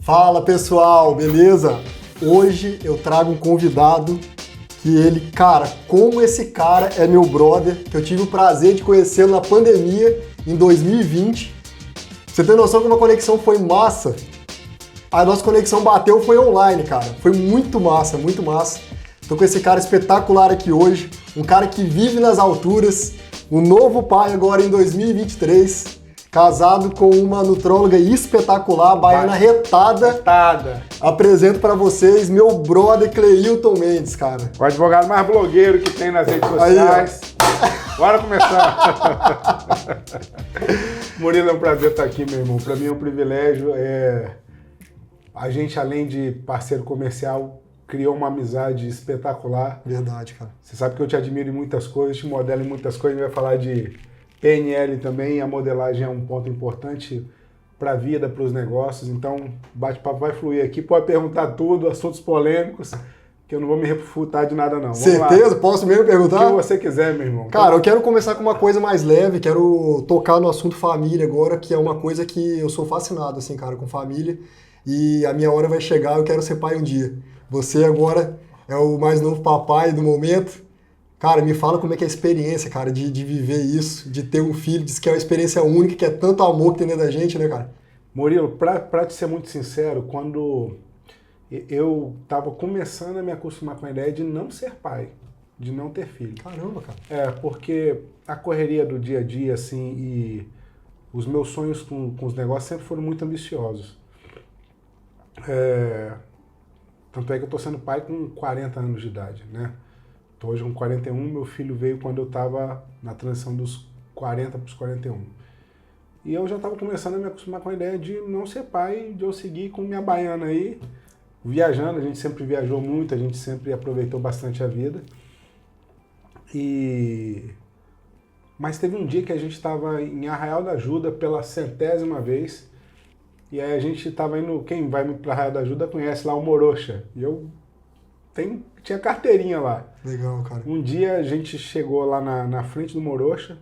Fala pessoal, beleza? Hoje eu trago um convidado que ele, cara, como esse cara é meu brother, que eu tive o prazer de conhecê-lo na pandemia em 2020. Você tem noção que uma conexão foi massa? A nossa conexão bateu, foi online, cara. Foi muito massa, muito massa. Tô com esse cara espetacular aqui hoje, um cara que vive nas alturas, um novo pai agora em 2023, casado com uma nutróloga espetacular, baiana retada. Apresento pra vocês meu brother Cleilton Mendes, cara. O advogado mais blogueiro que tem nas redes sociais. Aí, bora começar. Murilo, é um prazer estar aqui, meu irmão. Pra mim é um privilégio. A gente, além de parceiro comercial, criou uma amizade espetacular. Verdade, cara. Você sabe que eu te admiro em muitas coisas, te modelo em muitas coisas. A gente vai falar de PNL também. A modelagem é um ponto importante para a vida, para os negócios. Então, o bate-papo vai fluir aqui. Pode perguntar tudo, assuntos polêmicos, que eu não vou me refutar de nada, não. Vamos Certeza? lá. Posso mesmo perguntar? O que você quiser, meu irmão. Cara, eu quero começar com uma coisa mais leve, quero tocar no assunto família agora, que é uma coisa que eu sou fascinado, assim, cara, com família. E a minha hora vai chegar, eu quero ser pai um dia. Você agora é o mais novo papai do momento. Cara, me fala como é que é a experiência, cara, de viver isso, de ter um filho. Diz que é uma experiência única, que é tanto amor que tem dentro da gente, né, cara? Murilo, pra te ser muito sincero, quando eu tava começando a me acostumar com a ideia de não ser pai, de não ter filho. Caramba, cara. Porque a correria do dia a dia, assim, e os meus sonhos com os negócios sempre foram muito ambiciosos. Tanto é que eu tô sendo pai com 40 anos de idade, né? Tô hoje com 41, meu filho veio quando eu tava na transição dos 40 para os 41. E eu já tava começando a me acostumar com a ideia de não ser pai, de eu seguir com minha baiana aí, viajando. A gente sempre viajou muito, a gente sempre aproveitou bastante a vida. Mas teve um dia que a gente estava em Arraial da Ajuda pela 100ª vez, e aí a gente estava indo, quem vai para Arraial da Ajuda conhece lá o Morocha, e eu tinha carteirinha lá. Legal, cara. Um dia a gente chegou lá na frente do Morocha,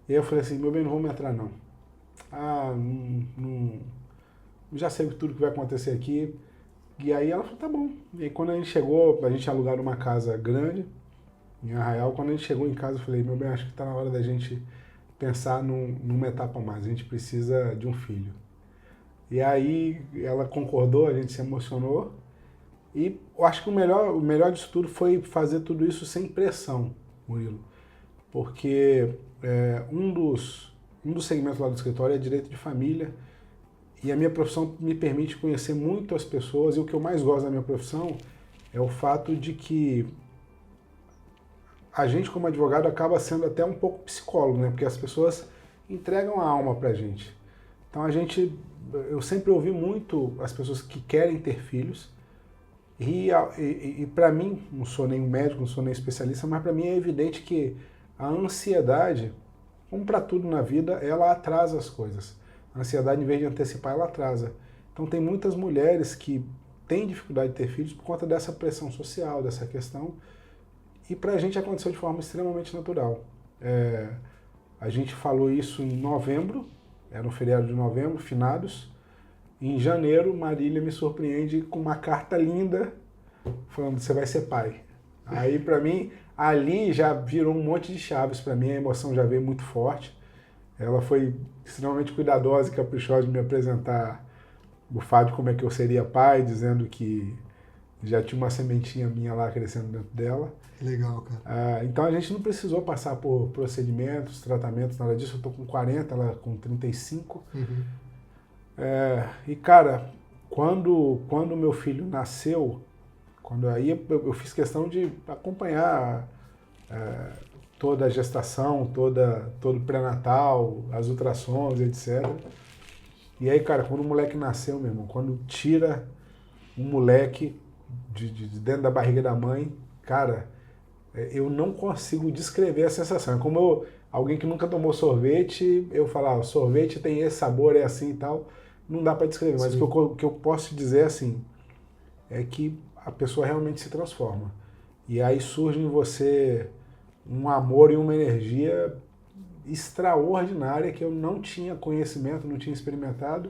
e aí eu falei assim, meu bem, não vamos entrar não. Não, já sei tudo que vai acontecer aqui. E aí ela falou, tá bom. E aí quando a gente chegou, a gente tinha alugado uma casa grande, em Arraial, quando a gente chegou em casa eu falei, meu bem, acho que tá na hora da gente pensar numa etapa a mais, a gente precisa de um filho. E aí ela concordou, a gente se emocionou, e eu acho que o melhor disso tudo foi fazer tudo isso sem pressão, Murilo. Porque um dos segmentos lá do escritório é direito de família, e a minha profissão me permite conhecer muito as pessoas, e o que eu mais gosto da minha profissão é o fato de que a gente, como advogado, acaba sendo até um pouco psicólogo, né? Porque as pessoas entregam a alma pra gente. Então eu sempre ouvi muito as pessoas que querem ter filhos, e para mim, não sou nem médico, não sou nem especialista, mas para mim é evidente que a ansiedade, como para tudo na vida, ela atrasa as coisas. A ansiedade, em vez de antecipar, ela atrasa. Então tem muitas mulheres que têm dificuldade de ter filhos por conta dessa pressão social, dessa questão, e para a gente aconteceu de forma extremamente natural. A gente falou isso em novembro, era um feriado de novembro, finados. Em janeiro, Marília me surpreende com uma carta linda falando, você vai ser pai. Aí, para mim, ali já virou um monte de chaves para mim, a emoção já veio muito forte. Ela foi extremamente cuidadosa e caprichosa de me apresentar o fato de como é que eu seria pai, dizendo que já tinha uma sementinha minha lá crescendo dentro dela. Legal, cara. Então a gente não precisou passar por procedimentos, tratamentos, nada disso. Eu tô com 40, ela com 35. Uhum. E cara, quando meu filho nasceu, aí eu fiz questão de acompanhar toda a gestação, todo o pré-natal, as ultrassons, etc. E aí, cara, quando o moleque nasceu, meu irmão, quando tira um moleque de dentro da barriga da mãe, cara, eu não consigo descrever a sensação. É como alguém que nunca tomou sorvete, eu falar, sorvete tem esse sabor, é assim e tal. Não dá para descrever, mas o que eu posso dizer assim é que a pessoa realmente se transforma. E aí surge em você um amor e uma energia extraordinária que eu não tinha conhecimento, não tinha experimentado.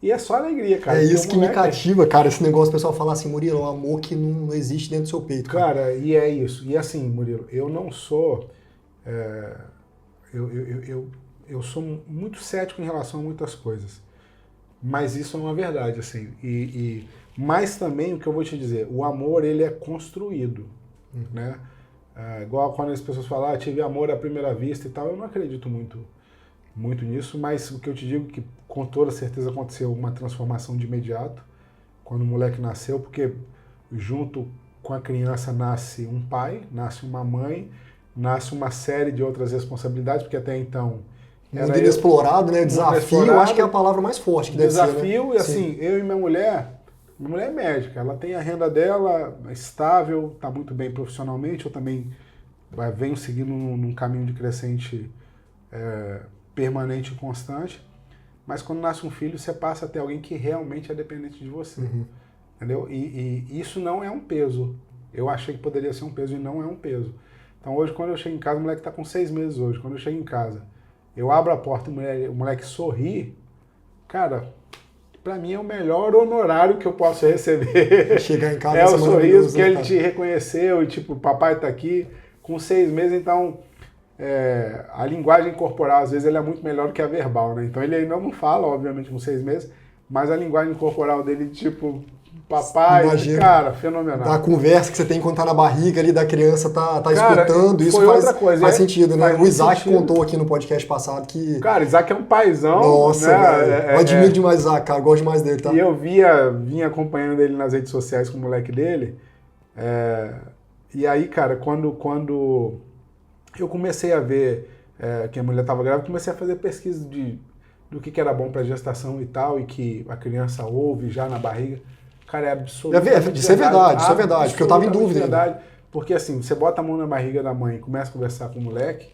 E é só alegria, cara. É Porque isso o que me moleque- cativa, cara, esse negócio, o pessoal fala assim, Murilo, é um amor que não existe dentro do seu peito, cara. Cara, e é isso. E assim, Murilo, eu não sou. é, eu sou muito cético em relação a muitas coisas. Mas isso é uma verdade, assim. Mas também, o que eu vou te dizer, o amor, ele é construído, né? Igual quando as pessoas falam, tive amor à primeira vista e tal, eu não acredito muito nisso, mas o que eu te digo é que com toda certeza aconteceu uma transformação de imediato quando o moleque nasceu, porque junto com a criança nasce um pai, nasce uma mãe, nasce uma série de outras responsabilidades, porque até então Mundo inexplorado, né? Desafio, eu acho que é a palavra mais forte que deve ser, né? desafio, e assim, eu e minha mulher é médica, ela tem a renda dela, é estável, está muito bem profissionalmente, eu também venho seguindo num caminho de crescente permanente e constante, mas quando nasce um filho, você passa a ter alguém que realmente é dependente de você, entendeu? E isso não é um peso. Eu achei que poderia ser um peso e não é um peso. Então hoje, quando eu chego em casa, o moleque está com 6 meses hoje, quando eu chego em casa, eu abro a porta e o moleque sorri, cara, pra mim é o melhor honorário que eu posso receber. Chegar em casa é o sorriso que né, ele cara? te reconheceu e tipo, papai tá aqui com 6 meses, então a linguagem corporal às vezes ele é muito melhor que a verbal, né? Então ele ainda não fala, obviamente, com 6 meses, mas a linguagem corporal dele, tipo, papai, Imagina. cara, fenomenal. Da conversa que você tem quando tá na barriga ali da criança, tá Cara, escutando, isso foi faz, outra coisa, faz sentido, né? faz O muito Isaac sentido. contou aqui no podcast passado que... Cara, Isaac é um paizão. Nossa, né? velho. Eu admiro demais o Isaac, cara. Eu gosto demais dele, tá? E eu vinha acompanhando ele nas redes sociais com o moleque dele. E aí, cara, quando eu comecei a ver que a mulher estava grávida, comecei a fazer pesquisa do que era bom para gestação e tal, e que a criança ouve já na barriga. Cara, é absolutamente Isso é verdade, isso é verdade, porque eu tava em dúvida ainda. Porque assim, você bota a mão na barriga da mãe e começa a conversar com o moleque,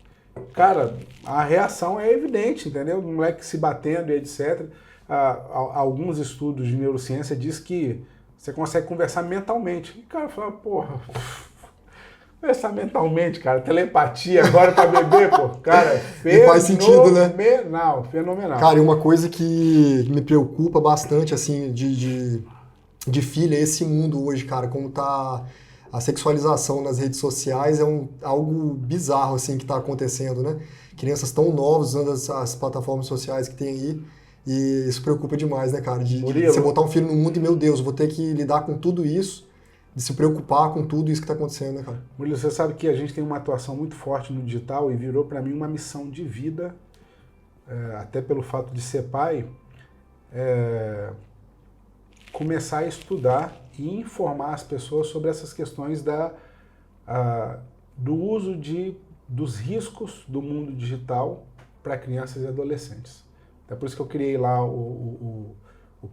cara, a reação é evidente, entendeu? O moleque se batendo e etc. Alguns estudos de neurociência diz que você consegue conversar mentalmente. E o cara fala, porra, conversar mentalmente, cara, telepatia agora pra beber, pô, cara, faz sentido, né? Fenomenal. Cara, e uma coisa que me preocupa bastante, assim, de filha, é esse mundo hoje, cara, como tá a sexualização nas redes sociais, algo bizarro, assim, que tá acontecendo, né? Crianças tão novas usando as plataformas sociais que tem aí, e isso preocupa demais, né, cara? De você botar um filho no mundo e, meu Deus, vou ter que lidar com tudo isso, de se preocupar com tudo isso que tá acontecendo, né, cara? Murilo, você sabe que a gente tem uma atuação muito forte no digital e virou para mim uma missão de vida, até pelo fato de ser pai, começar a estudar e informar as pessoas sobre essas questões do uso dos riscos do mundo digital para crianças e adolescentes. É por isso que eu criei lá o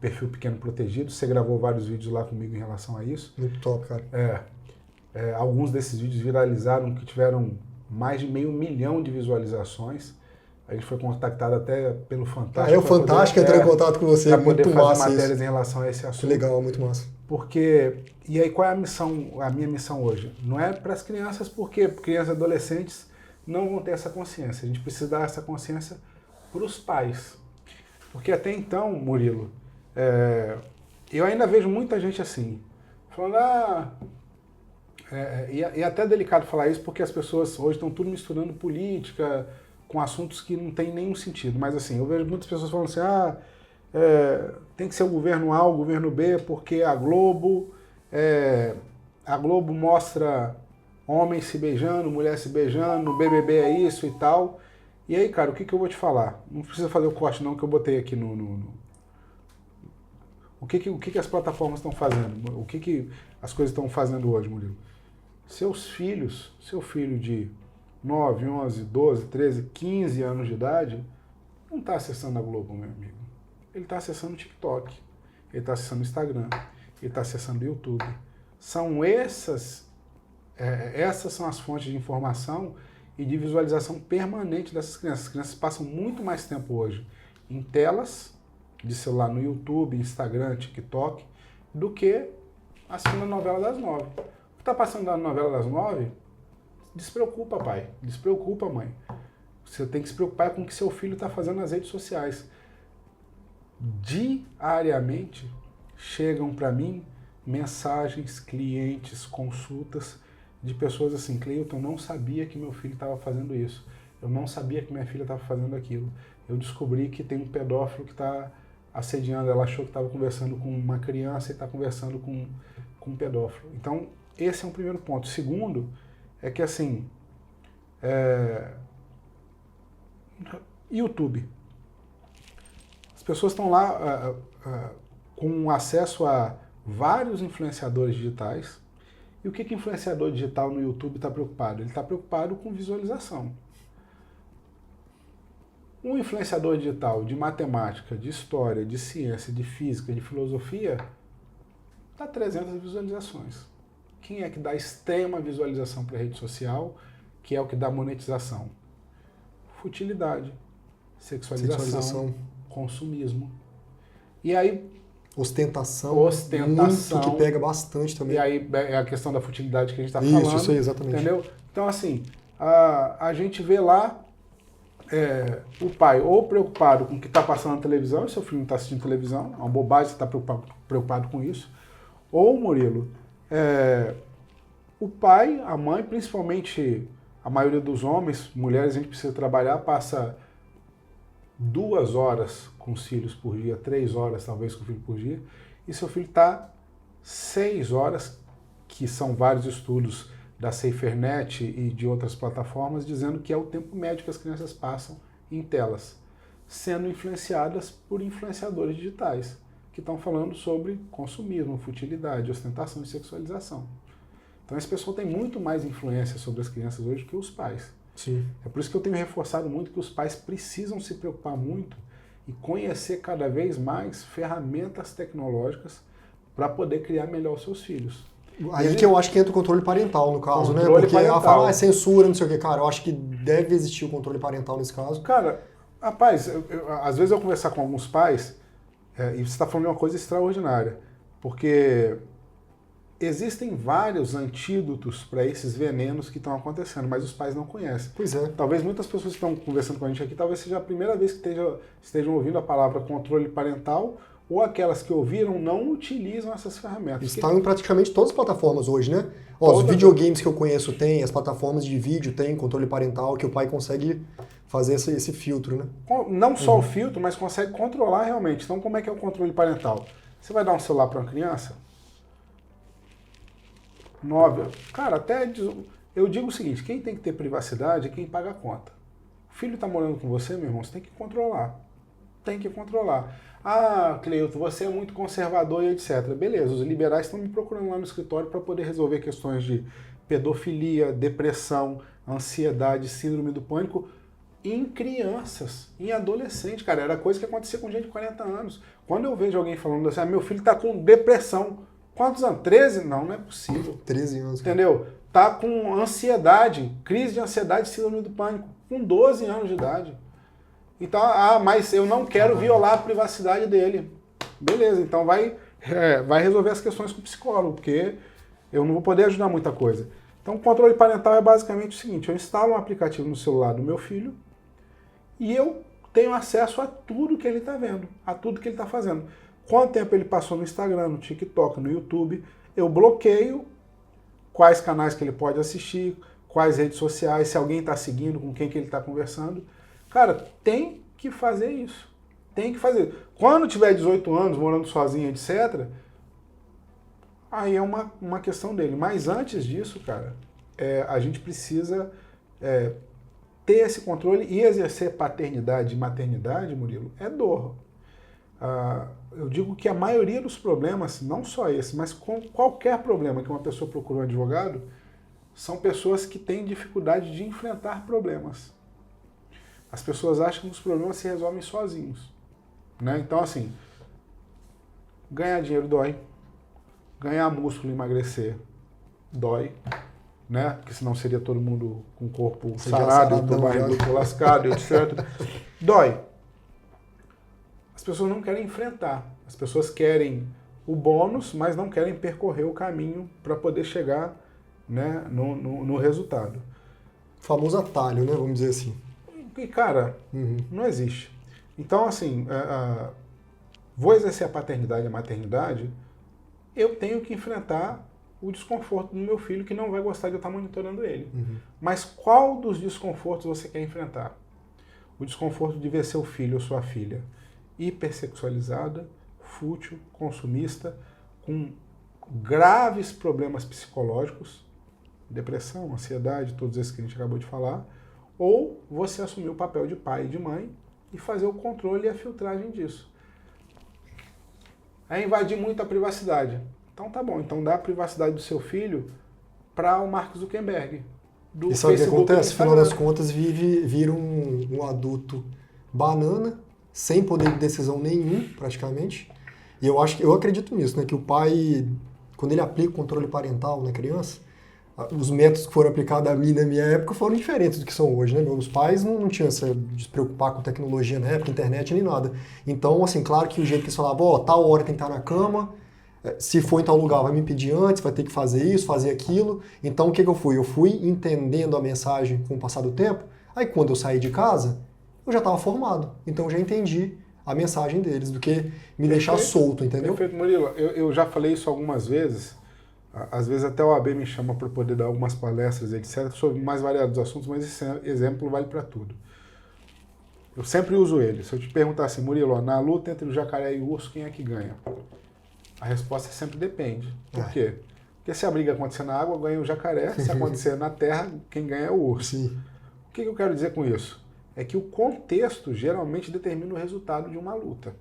perfil Pequeno Protegido. Você gravou vários vídeos lá comigo em relação a isso. Muito top, cara. Alguns desses vídeos viralizaram, que tiveram mais de 500 mil de visualizações. A gente foi contactado até pelo Fantástico. O Fantástico entrou em contato com você, muito massa fazer matérias isso. em relação a esse assunto. Que legal, muito massa. Porque, e aí qual é a minha missão hoje? Não é para as crianças, porque crianças e adolescentes não vão ter essa consciência. A gente precisa dar essa consciência para os pais. Porque até então, Murilo, eu ainda vejo muita gente assim, falando, e é até delicado falar isso, porque as pessoas hoje estão tudo misturando política com assuntos que não tem nenhum sentido. Mas assim, eu vejo muitas pessoas falando assim, tem que ser o governo A, o governo B, porque a Globo mostra homens se beijando, mulher se beijando, o BBB é isso e tal. E aí, cara, o que eu vou te falar? Não precisa fazer o corte não, que eu botei aqui O que as plataformas estão fazendo? O que as coisas estão fazendo hoje, Murilo? Seu filho de 9, 11, 12, 13, 15 anos de idade, não está acessando a Globo, meu amigo. Ele está acessando o TikTok, ele está acessando o Instagram, ele está acessando o YouTube. Essas são as fontes de informação e de visualização permanente dessas crianças. As crianças passam muito mais tempo hoje em telas de celular no YouTube, Instagram, TikTok, do que assistindo a novela das 9. O que está passando na novela das 9, despreocupa, pai. Despreocupa, mãe. Você tem que se preocupar com o que seu filho está fazendo nas redes sociais. diariamente chegam para mim mensagens, clientes, consultas de pessoas assim, Cleilton, eu não sabia que meu filho estava fazendo isso. Eu não sabia que minha filha estava fazendo aquilo. Eu descobri que tem um pedófilo que está assediando. Ela achou que estava conversando com uma criança e está conversando com um pedófilo. Então, esse é um primeiro ponto. Segundo, é que assim, YouTube. As pessoas estão lá com acesso a vários influenciadores digitais. E o que influenciador digital no YouTube está preocupado? Ele está preocupado com visualização. Um influenciador digital de matemática, de história, de ciência, de física, de filosofia, dá 300 visualizações. Quem é que dá extrema visualização para a rede social, que é o que dá monetização? Futilidade, sexualização, consumismo. E aí... Ostentação, muito, que pega bastante também. E aí é a questão da futilidade que a gente está falando. Isso aí, exatamente. Entendeu? Então, assim, a gente vê lá o pai ou preocupado com o que está passando na televisão, e seu filho não está assistindo televisão, é uma bobagem você estar preocupado com isso. Ou, Murilo, o pai, a mãe, principalmente a maioria dos homens, mulheres, a gente precisa trabalhar, passa 2 horas com os filhos por dia, 3 horas talvez com o filho por dia, e seu filho está 6 horas, que são vários estudos da SaferNet e de outras plataformas, dizendo que é o tempo médio que as crianças passam em telas, sendo influenciadas por influenciadores digitais, que estão falando sobre consumismo, futilidade, ostentação e sexualização. Então esse pessoal tem muito mais influência sobre as crianças hoje que os pais. Sim. É por isso que eu tenho reforçado muito que os pais precisam se preocupar muito e conhecer cada vez mais ferramentas tecnológicas para poder criar melhor os seus filhos. Aí que eu acho que entra o controle parental, no caso, né? Controle Porque parental. ela fala, censura, não sei o quê. Cara, eu acho que deve existir o controle parental nesse caso. Cara, rapaz, às vezes eu conversar com alguns pais, e você está falando de uma coisa extraordinária, porque existem vários antídotos para esses venenos que estão acontecendo, mas os pais não conhecem. Pois é. Talvez muitas pessoas que estão conversando com a gente aqui, talvez seja a primeira vez que estejam ouvindo a palavra controle parental, ou aquelas que ouviram não utilizam essas ferramentas. Estão em praticamente todas as plataformas hoje, né? Os videogames que eu conheço tem, as plataformas de vídeo tem controle parental, que o pai consegue fazer esse filtro, né? Não só o filtro, mas consegue controlar realmente. Então, como é que é o controle parental? Você vai dar um celular para uma criança? 9. Cara, até eu digo o seguinte, quem tem que ter privacidade é quem paga a conta. O filho está morando com você, meu irmão, você tem que controlar. Tem que controlar. Ah, Cleilton, você é muito conservador e etc. Beleza, os liberais estão me procurando lá no escritório para poder resolver questões de pedofilia, depressão, ansiedade, síndrome do pânico em crianças, em adolescentes, cara. Era coisa que acontecia com gente de 40 anos. Quando eu vejo alguém falando assim, meu filho está com depressão. Quantos anos? 13? Não é possível. 13 anos. Entendeu? Tá com ansiedade, crise de ansiedade, síndrome do pânico, com 12 anos de idade. Então, mas eu não quero violar a privacidade dele. Beleza, então vai resolver as questões com o psicólogo, porque eu não vou poder ajudar muita coisa. Então, o controle parental é basicamente o seguinte, eu instalo um aplicativo no celular do meu filho e eu tenho acesso a tudo que ele está vendo, a tudo que ele está fazendo. Quanto tempo ele passou no Instagram, no TikTok, no YouTube, eu bloqueio quais canais que ele pode assistir, quais redes sociais, se alguém está seguindo, com quem que ele está conversando. Cara, tem que fazer isso. Tem que fazer. Quando tiver 18 anos, morando sozinho, etc., aí é uma questão dele. Mas antes disso, cara, a gente precisa ter esse controle e exercer paternidade e maternidade, Murilo, é dor. Eu digo que a maioria dos problemas, não só esse, mas com qualquer problema que uma pessoa procura um advogado, são pessoas que têm dificuldade de enfrentar problemas. As pessoas acham que os problemas se resolvem sozinhos. Né? Então, assim, ganhar dinheiro dói, ganhar músculo e emagrecer dói, né? Porque senão seria todo mundo com o corpo sarado, barrigudo, lascado, etc. Dói. As pessoas não querem enfrentar. As pessoas querem o bônus, mas não querem percorrer o caminho para poder chegar, né, no resultado. O famoso atalho, né? Vamos dizer assim. E, cara, não existe. Então, assim, vou exercer a paternidade e a maternidade, eu tenho que enfrentar o desconforto do meu filho que não vai gostar de eu estar monitorando ele. Mas qual dos desconfortos você quer enfrentar? O desconforto de ver seu filho ou sua filha hipersexualizada, fútil, consumista, com graves problemas psicológicos, depressão, ansiedade, todos esses que a gente acabou de falar, ou você assumir o papel de pai e de mãe e fazer o controle e a filtragem disso. É invadir muito a privacidade. Então tá bom, então dá a privacidade do seu filho para o Mark Zuckerberg. E sabe o que acontece? No final das contas, vira um adulto banana, sem poder de decisão nenhum, praticamente. E eu acredito nisso, né? Que o pai, quando ele aplica o controle parental na criança, os métodos que foram aplicados a mim na minha época foram diferentes do que são hoje, né? Meus pais não tinham essa de se preocupar com tecnologia na época, internet, nem nada. Então, assim, claro que o jeito que eles falavam, ó, tal hora tem que estar na cama, se for em tal lugar vai me pedir antes, vai ter que fazer isso, fazer aquilo. Então, o que eu fui? Eu fui entendendo a mensagem com o passar do tempo, aí quando eu saí de casa, eu já estava formado. Então, eu já entendi a mensagem deles, do que me deixar solto, entendeu? Perfeito, Murilo. Eu já falei isso algumas vezes. Às vezes até o AB me chama para poder dar algumas palestras, etc., sobre mais variados assuntos, mas esse exemplo vale para tudo. Eu sempre uso ele. Se eu te perguntar assim, Murilo, ó, na luta entre o jacaré e o urso, quem é que ganha? A resposta sempre depende. Por quê? Porque se a briga acontecer na água, ganha o jacaré. Se acontecer na terra, quem ganha é o urso. Sim. O que eu quero dizer com isso? É que o contexto geralmente determina o resultado de uma luta.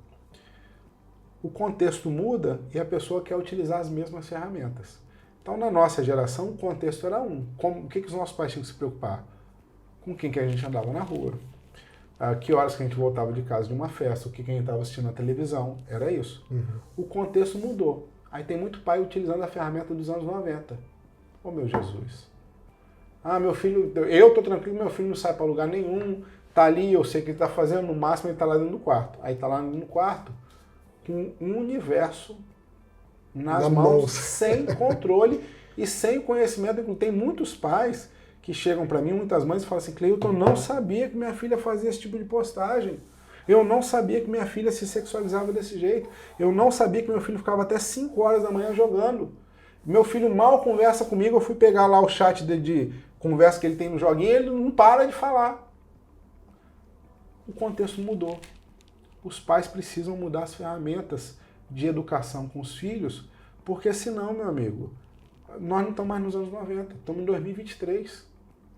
O contexto muda e a pessoa quer utilizar as mesmas ferramentas. Então, na nossa geração, o contexto era um. O que os nossos pais tinham que se preocupar? Com quem que a gente andava na rua. Que horas que a gente voltava de casa de uma festa, o que a gente estava assistindo na televisão. Era isso. O contexto mudou. Aí tem muito pai utilizando a ferramenta dos anos 90. Oh, meu Jesus. Meu filho, eu tô tranquilo, meu filho não sai para lugar nenhum, tá ali, eu sei o que ele tá fazendo, no máximo ele tá lá dentro do quarto. Aí tá lá no quarto com um universo nas mãos, sem controle e sem conhecimento. Tem muitos pais que chegam para mim, muitas mães, e falam assim, Cleilton, eu não sabia que minha filha fazia esse tipo de postagem. Eu não sabia que minha filha se sexualizava desse jeito. Eu não sabia que meu filho ficava até 5 horas da manhã jogando. Meu filho mal conversa comigo, eu fui pegar lá o chat de conversa que ele tem no joguinho, ele não para de falar. O contexto mudou. Os pais precisam mudar as ferramentas de educação com os filhos, porque senão, meu amigo, nós não estamos mais nos anos 90, estamos em 2023.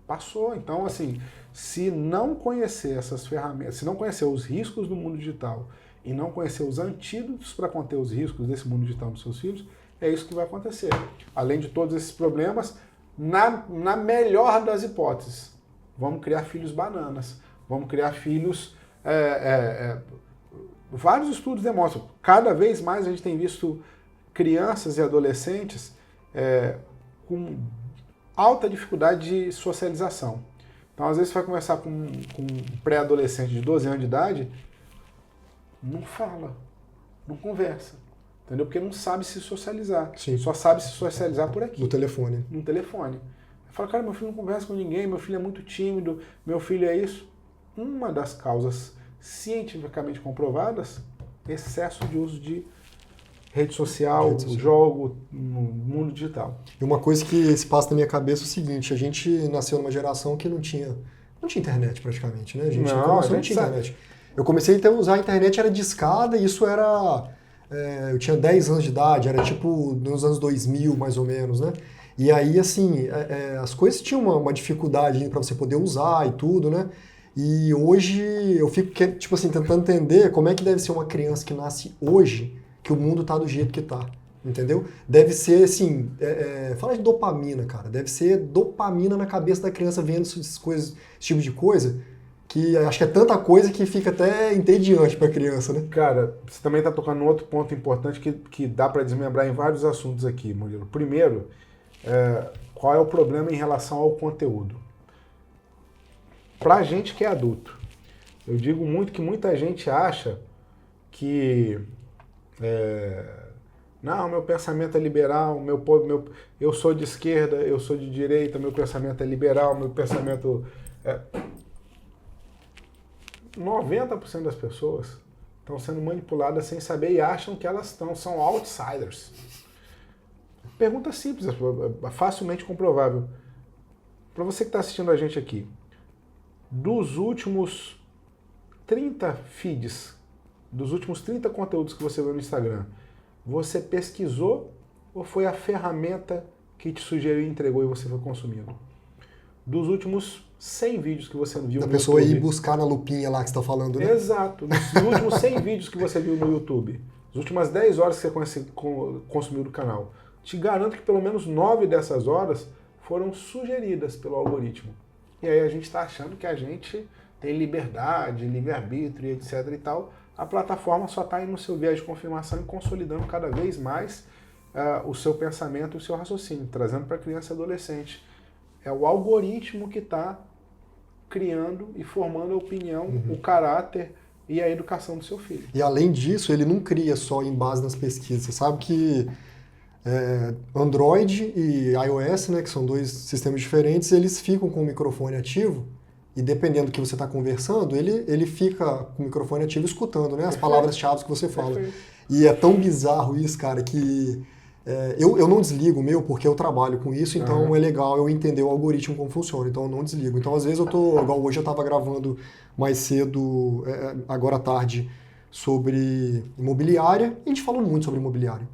Passou. Então, assim, se não conhecer essas ferramentas, se não conhecer os riscos do mundo digital e não conhecer os antídotos para conter os riscos desse mundo digital nos seus filhos, é isso que vai acontecer. Além de todos esses problemas, na melhor das hipóteses, vamos criar filhos bananas, vamos criar filhos... Vários estudos demonstram, cada vez mais a gente tem visto crianças e adolescentes com alta dificuldade de socialização. Então, às vezes, você vai conversar com um pré-adolescente de 12 anos de idade, não fala, não conversa, entendeu? Porque não sabe se socializar. Sim. Só sabe se socializar por aqui. No telefone. No telefone. Fala, cara, meu filho não conversa com ninguém, meu filho é muito tímido, meu filho é isso. Uma das causas cientificamente comprovadas, excesso de uso de rede social, jogo, no mundo digital. E uma coisa que se passa na minha cabeça é o seguinte, a gente nasceu numa geração que não tinha internet praticamente, né? A gente não tinha internet. Eu comecei a usar a internet, era discada, e isso era... eu tinha 10 anos de idade, era tipo nos anos 2000, mais ou menos, né? E aí, assim, as coisas tinham uma dificuldade para você poder usar e tudo, né? E hoje eu fico, tipo assim, tentando entender como é que deve ser uma criança que nasce hoje, que o mundo tá do jeito que tá, entendeu? Deve ser, assim, fala de dopamina, cara, deve ser dopamina na cabeça da criança vendo essas coisas, esse tipo de coisa, que acho que é tanta coisa que fica até entediante pra criança, né? Cara, você também tá tocando num outro ponto importante que dá para desmembrar em vários assuntos aqui, Murilo. Primeiro, qual é o problema em relação ao conteúdo? Pra gente que é adulto, eu digo muito que muita gente acha que não, meu pensamento é liberal, eu sou de esquerda, eu sou de direita, meu pensamento é liberal, meu pensamento 90% das pessoas estão sendo manipuladas sem saber e acham que elas são outsiders. Pergunta simples, facilmente comprovável. Para você que está assistindo a gente aqui, dos últimos 30 feeds, dos últimos 30 conteúdos que você viu no Instagram, você pesquisou ou foi a ferramenta que te sugeriu e entregou e você foi consumindo? Dos últimos 100 vídeos que você viu no YouTube... A pessoa ir buscar na lupinha lá que você está falando, né? Exato. Dos últimos 100 vídeos que você viu no YouTube, as últimas 10 horas que você consumiu do canal, te garanto que pelo menos 9 dessas horas foram sugeridas pelo algoritmo. E aí a gente está achando que a gente tem liberdade, livre-arbítrio, etc. e tal. A plataforma só está indo no seu viés de confirmação e consolidando cada vez mais o seu pensamento e o seu raciocínio, trazendo para a criança e adolescente. É o algoritmo que está criando e formando a opinião, o caráter e a educação do seu filho. E além disso, ele não cria só em base nas pesquisas. Você sabe que Android e iOS, né, que são dois sistemas diferentes, eles ficam com o microfone ativo e dependendo do que você está conversando, ele fica com o microfone ativo escutando, né, as palavras-chave que você fala. Perfeito. E é tão bizarro isso, cara, que eu não desligo o meu porque eu trabalho com isso, então é legal eu entender o algoritmo como funciona, então eu não desligo. Então às vezes igual hoje eu estava gravando mais cedo, agora à tarde, sobre imobiliária, e a gente falou muito sobre imobiliária.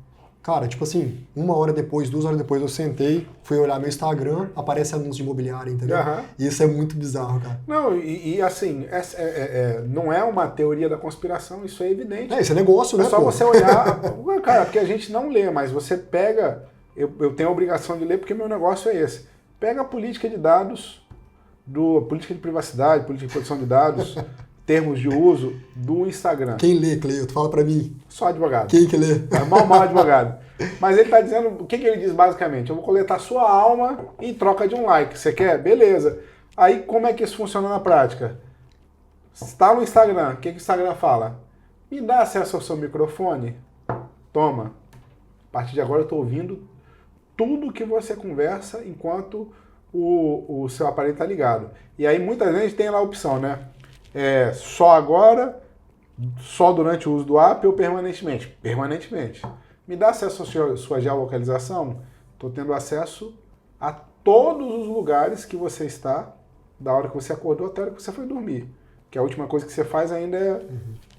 Cara, tipo assim, 1 hora depois, 2 horas depois eu sentei, fui olhar meu Instagram, aparece anúncio de imobiliária, entendeu? E isso é muito bizarro, cara. Não, e assim, não é uma teoria da conspiração, isso é evidente. Isso é negócio, né? É só você olhar, cara, porque a gente não lê, mas você pega, eu tenho a obrigação de ler porque meu negócio é esse. Pega a política de dados, política de privacidade, política de proteção de dados, termos de uso do Instagram. Quem lê, Cleito? Fala pra mim. Só advogado. Quem que lê? Mal advogado. Mas ele tá dizendo, o que ele diz basicamente? Eu vou coletar sua alma em troca de um like. Você quer? Beleza. Aí como é que isso funciona na prática? Está no Instagram, o que o Instagram fala? Me dá acesso ao seu microfone? Toma. A partir de agora eu tô ouvindo tudo que você conversa enquanto o seu aparelho está ligado. E aí muita gente tem lá a opção, né? Só agora, só durante o uso do app ou permanentemente? Permanentemente. Me dá acesso à sua geolocalização? Estou tendo acesso a todos os lugares que você está, da hora que você acordou até a hora que você foi dormir. Que a última coisa que você faz ainda é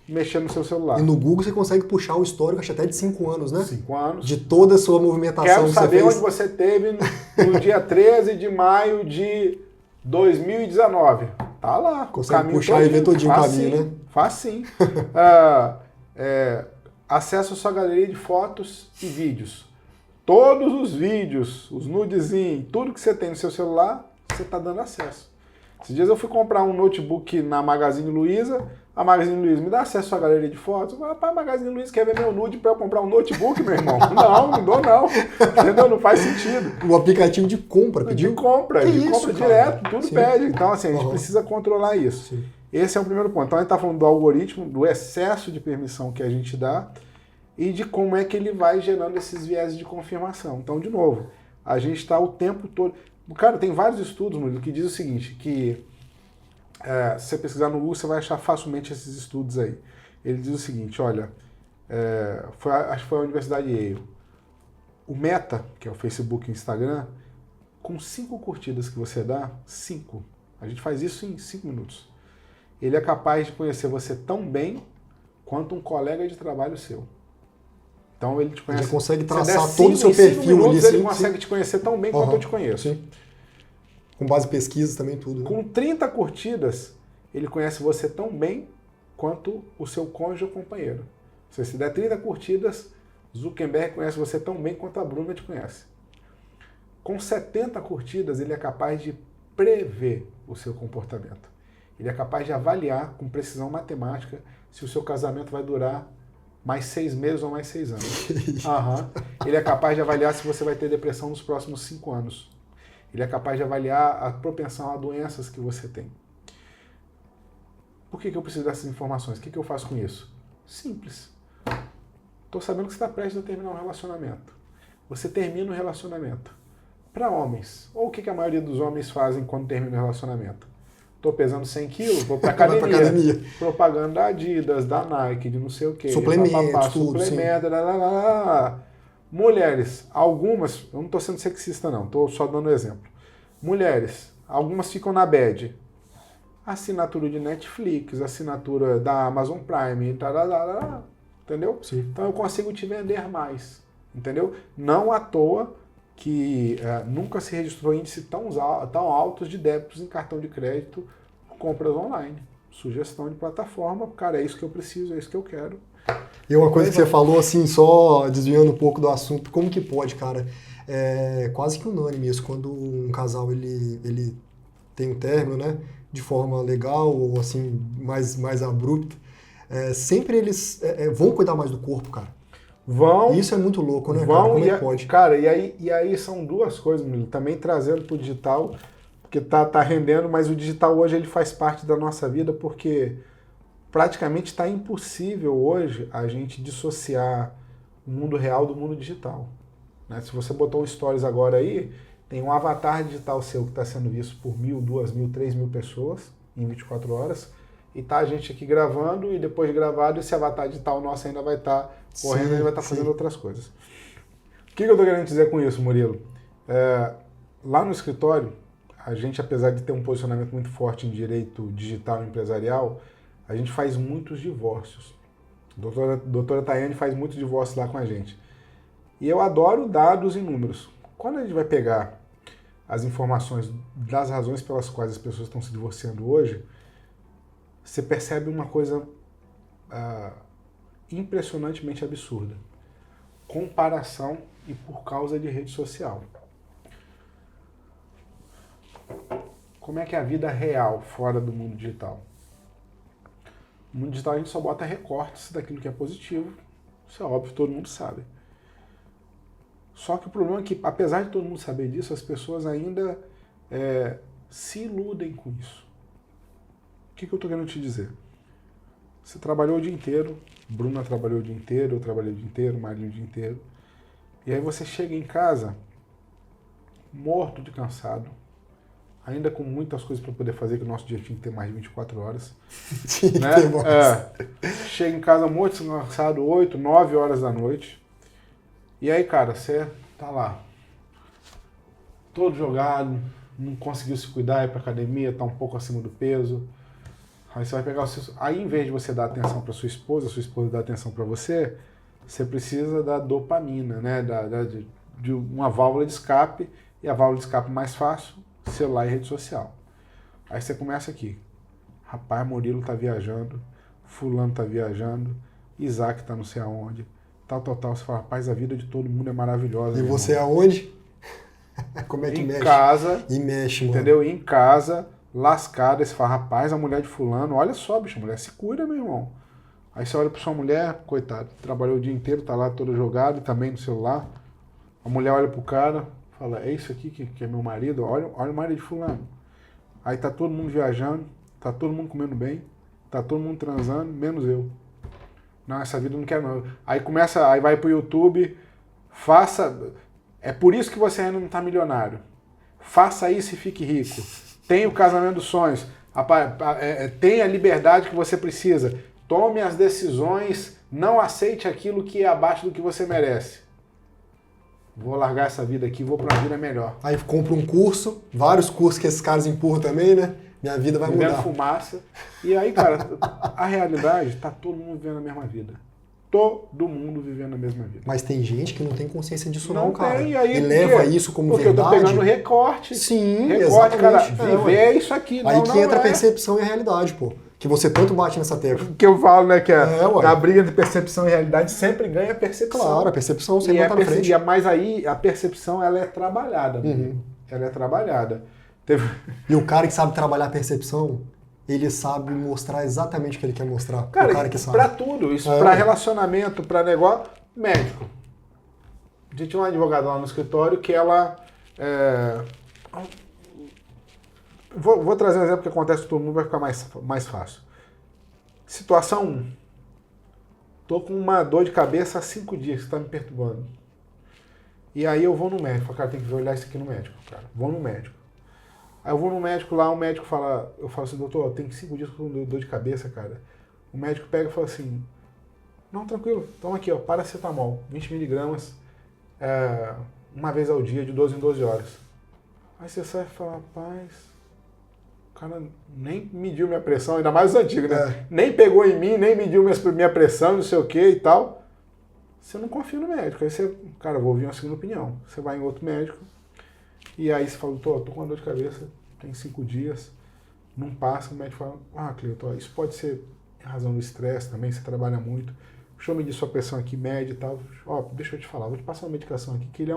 mexer no seu celular. E no Google você consegue puxar o histórico, acho até de 5 anos, né? 5 anos. De toda a sua movimentação que você fez. Quero saber onde você teve no dia 13 de maio de 2019. Tá lá. Consegue puxar e ver todinho o caminho, né? Faz sim. Acesso à sua galeria de fotos e vídeos. Todos os vídeos, os nudezinhos, tudo que você tem no seu celular, você está dando acesso. Esses dias eu fui comprar um notebook na Magazine Luiza, a Magazine Luiza me dá acesso à sua galeria de fotos. Eu falei, rapaz, a Magazine Luiza quer ver meu nude para eu comprar um notebook, meu irmão? Não dou não. Entendeu? Não faz sentido. O aplicativo de compra pediu? De compra direto, tudo Sim. pede. Então, assim, a gente precisa controlar isso. Sim. Esse é o primeiro ponto. Então, a gente está falando do algoritmo, do excesso de permissão que a gente dá e de como é que ele vai gerando esses viés de confirmação. Então, de novo, a gente está o tempo todo... Cara, tem vários estudos, Murilo, que dizem o seguinte, que se você pesquisar no Google, você vai achar facilmente esses estudos aí. Ele diz o seguinte, olha, acho que foi a Universidade Yale. O Meta, que é o Facebook e o Instagram, com 5 curtidas que você dá, 5, a gente faz isso em 5 minutos. Ele é capaz de conhecer você tão bem quanto um colega de trabalho seu. Então ele te conhece. Ele consegue traçar todo o seu perfil ali. Ele consegue te conhecer tão bem quanto eu te conheço. Sim. Com base em pesquisas também, tudo. Né? Com 30 curtidas, ele conhece você tão bem quanto o seu cônjuge ou companheiro. Se der 30 curtidas, Zuckerberg conhece você tão bem quanto a Bruna te conhece. Com 70 curtidas, ele é capaz de prever o seu comportamento. Ele é capaz de avaliar com precisão matemática se o seu casamento vai durar mais 6 meses ou mais 6 anos. Ele é capaz de avaliar se você vai ter depressão nos próximos 5 anos. Ele é capaz de avaliar a propensão a doenças que você tem. Por que eu preciso dessas informações? O que eu faço com isso? Simples. Estou sabendo que você está prestes a terminar um relacionamento. Você termina o relacionamento. Para homens, ou o que a maioria dos homens fazem quando termina o relacionamento? Tô pesando 100 quilos, vou pra Vai pra academia. Propaganda da Adidas, da Nike, de não sei o quê. Suplementos, tudo, suplemento, lá. Mulheres, algumas, eu não tô sendo sexista não, tô só dando exemplo. Mulheres, algumas ficam na bad. Assinatura de Netflix, assinatura da Amazon Prime, entendeu? Sim. Então eu consigo te vender mais, entendeu? Não à toa que nunca se registrou índice tão altos de débitos em cartão de crédito por compras online. Sugestão de plataforma, cara, é isso que eu preciso, é isso que eu quero. E uma coisa que você falou, assim, só desviando um pouco do assunto, como que pode, cara? É quase que unânime isso, quando um casal ele tem um término, né, de forma legal ou assim, mais abrupta, sempre eles vão cuidar mais do corpo, cara. Vão. E isso é muito louco, né, cara? Como é que pode? Cara, e aí são duas coisas, menino, também trazendo pro digital, porque tá rendendo, mas o digital hoje ele faz parte da nossa vida, porque praticamente está impossível hoje a gente dissociar o mundo real do mundo digital. Né? Se você botou um stories agora aí, tem um avatar digital seu que está sendo visto por 1.000, 2.000, 3.000 pessoas em 24 horas, e tá a gente aqui gravando, e depois de gravado, esse avatar digital nosso ainda vai estar correndo, ele vai estar fazendo outras coisas. O que eu estou querendo dizer com isso, Murilo? Lá no escritório, a gente, apesar de ter um posicionamento muito forte em direito digital e empresarial, a gente faz muitos divórcios. A doutora Tayane faz muitos divórcios lá com a gente. E eu adoro dados e números. Quando a gente vai pegar as informações das razões pelas quais as pessoas estão se divorciando hoje, você percebe uma coisa impressionantemente absurda. Comparação e por causa de rede social. Como é que é a vida real fora do mundo digital? No mundo digital a gente só bota recortes daquilo que é positivo. Isso é óbvio, todo mundo sabe. Só que o problema é que, apesar de todo mundo saber disso, as pessoas ainda se iludem com isso. O que eu estou querendo te dizer? Você trabalhou o dia inteiro, Bruna trabalhou o dia inteiro, eu trabalhei o dia inteiro, Marinho o dia inteiro. E aí você chega em casa, morto de cansado, ainda com muitas coisas para poder fazer, que o nosso dia tinha que ter mais de 24 horas. Né? Chega em casa morto, cansado, 8, 9 horas da noite. E aí, cara, você tá lá, todo jogado, não conseguiu se cuidar, ir pra academia, tá um pouco acima do peso. Aí você vai pegar o seu... Aí, em vez de você dar atenção para sua esposa dar atenção para você, você precisa da dopamina, né? De uma válvula de escape, e a válvula de escape mais fácil, celular e rede social. Aí você começa aqui. Rapaz, Murilo tá viajando, fulano tá viajando, Isaac tá não sei aonde, tal. Você fala, rapaz, a vida de todo mundo é maravilhosa. E você aonde? Como é que mexe? Em casa. E mexe, mano. Entendeu? Em casa, lascada, você fala, rapaz, a mulher de fulano, olha só, bicho, a mulher se cuida, meu irmão. Aí você olha pra sua mulher, coitado, trabalhou o dia inteiro, tá lá todo jogado, também no celular. A mulher olha pro cara, fala, é isso aqui que é meu marido? Olha o marido de fulano. Aí tá todo mundo viajando, tá todo mundo comendo bem, tá todo mundo transando, menos eu. Não, essa vida eu não quero não. Aí vai pro YouTube, é por isso que você ainda não tá milionário. Faça isso e fique rico. Tenha o casamento dos sonhos. Tenha a liberdade que você precisa. Tome as decisões, não aceite aquilo que é abaixo do que você merece. Vou largar essa vida aqui, vou para uma vida melhor. Aí compra um curso, vários cursos que esses caras empurram também, né? Minha vida vai mudar. Fumaça. E aí, cara, a realidade, tá todo mundo vivendo a mesma vida. Todo mundo vivendo a mesma vida. Mas tem gente que não tem consciência disso não, cara. Tem, aí, e leva isso como porque verdade. Porque eu tô pegando recorte. Sim, recorte, exatamente. Cara, viver é isso aqui. Aí que entra a percepção e a realidade, pô. Que você tanto bate nessa tecla. Que eu falo, né, que na briga de percepção e realidade sempre ganha a percepção. Claro, a percepção sempre vai estar na frente. Mas aí a percepção, ela é trabalhada. Ela é trabalhada. E o cara que sabe trabalhar a percepção, ele sabe mostrar exatamente o que ele quer mostrar. Cara, o cara que sabe. Pra tudo. Isso pra relacionamento, pra negócio, médico. A gente tinha uma advogada lá no escritório que ela... Vou trazer um exemplo que acontece com todo mundo, vai ficar mais fácil. Situação 1. Tô com uma dor de cabeça há 5 dias que está me perturbando. E aí eu vou no médico. Cara, tem que olhar isso aqui no médico, cara. Vou no médico. Aí eu vou no médico lá, o médico fala, eu falo assim, doutor, tem 5 dias com dor de cabeça, cara. O médico pega e fala assim, não, tranquilo, toma aqui, ó, paracetamol, 20 miligramas, uma vez ao dia, de 12 em 12 horas. Aí você sai e fala, rapaz, o cara nem mediu minha pressão, ainda mais os antigos, né? Nem pegou em mim, nem mediu minha pressão, não sei o que e tal. Você não confia no médico. Aí você, cara, vou ouvir uma segunda opinião. Você vai em outro médico, e aí você fala, tô com uma dor de cabeça, tem 5 dias, não passa, o médico fala, Cleiton, isso pode ser em razão do estresse também, você trabalha muito, deixa eu medir sua pressão aqui, média e tal, deixa eu te falar, vou te passar uma medicação aqui, que ele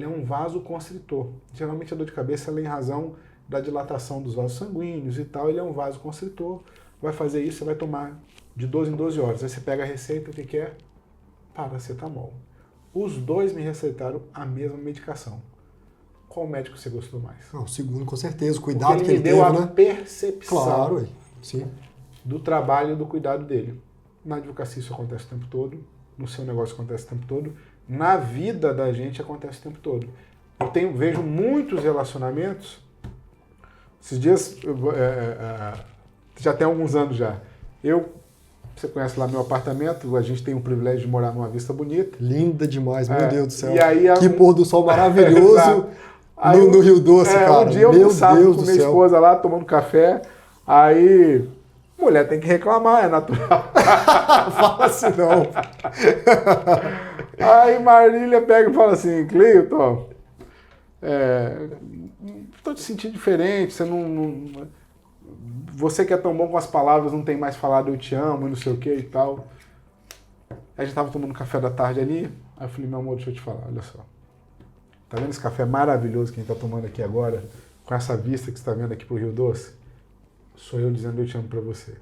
é um vasoconstritor. Geralmente a dor de cabeça ela é em razão da dilatação dos vasos sanguíneos e tal, ele é um vasoconstritor, vai fazer isso, você vai tomar de 12 em 12 horas, aí você pega a receita, o que é? Paracetamol. Os dois me receitaram a mesma medicação. Qual médico você gostou mais? O segundo, com certeza. O cuidado que ele deu teve, a né? percepção Claro, sim. do trabalho e do cuidado dele. Na advocacia isso acontece o tempo todo, no seu negócio acontece o tempo todo, na vida da gente acontece o tempo todo. Eu vejo muitos relacionamentos, esses dias, já tem alguns anos já, você conhece lá meu apartamento, a gente tem o privilégio de morar numa vista bonita. Linda demais, meu Deus do céu. E aí, que pôr do sol maravilhoso no Rio Doce, cara. Um dia eu almoçava com minha esposa lá, tomando café, aí mulher tem que reclamar, é natural. Fala assim não. Aí Marília pega e fala assim, Cleiton, tô te sentindo diferente, você que é tão bom com as palavras, não tem mais falado eu te amo e não sei o que e tal. A gente tava tomando café da tarde ali, aí eu falei, meu amor, deixa eu te falar, olha só. Tá vendo esse café maravilhoso que a gente tá tomando aqui agora, com essa vista que você tá vendo aqui pro Rio Doce? Sou eu dizendo eu te amo pra você.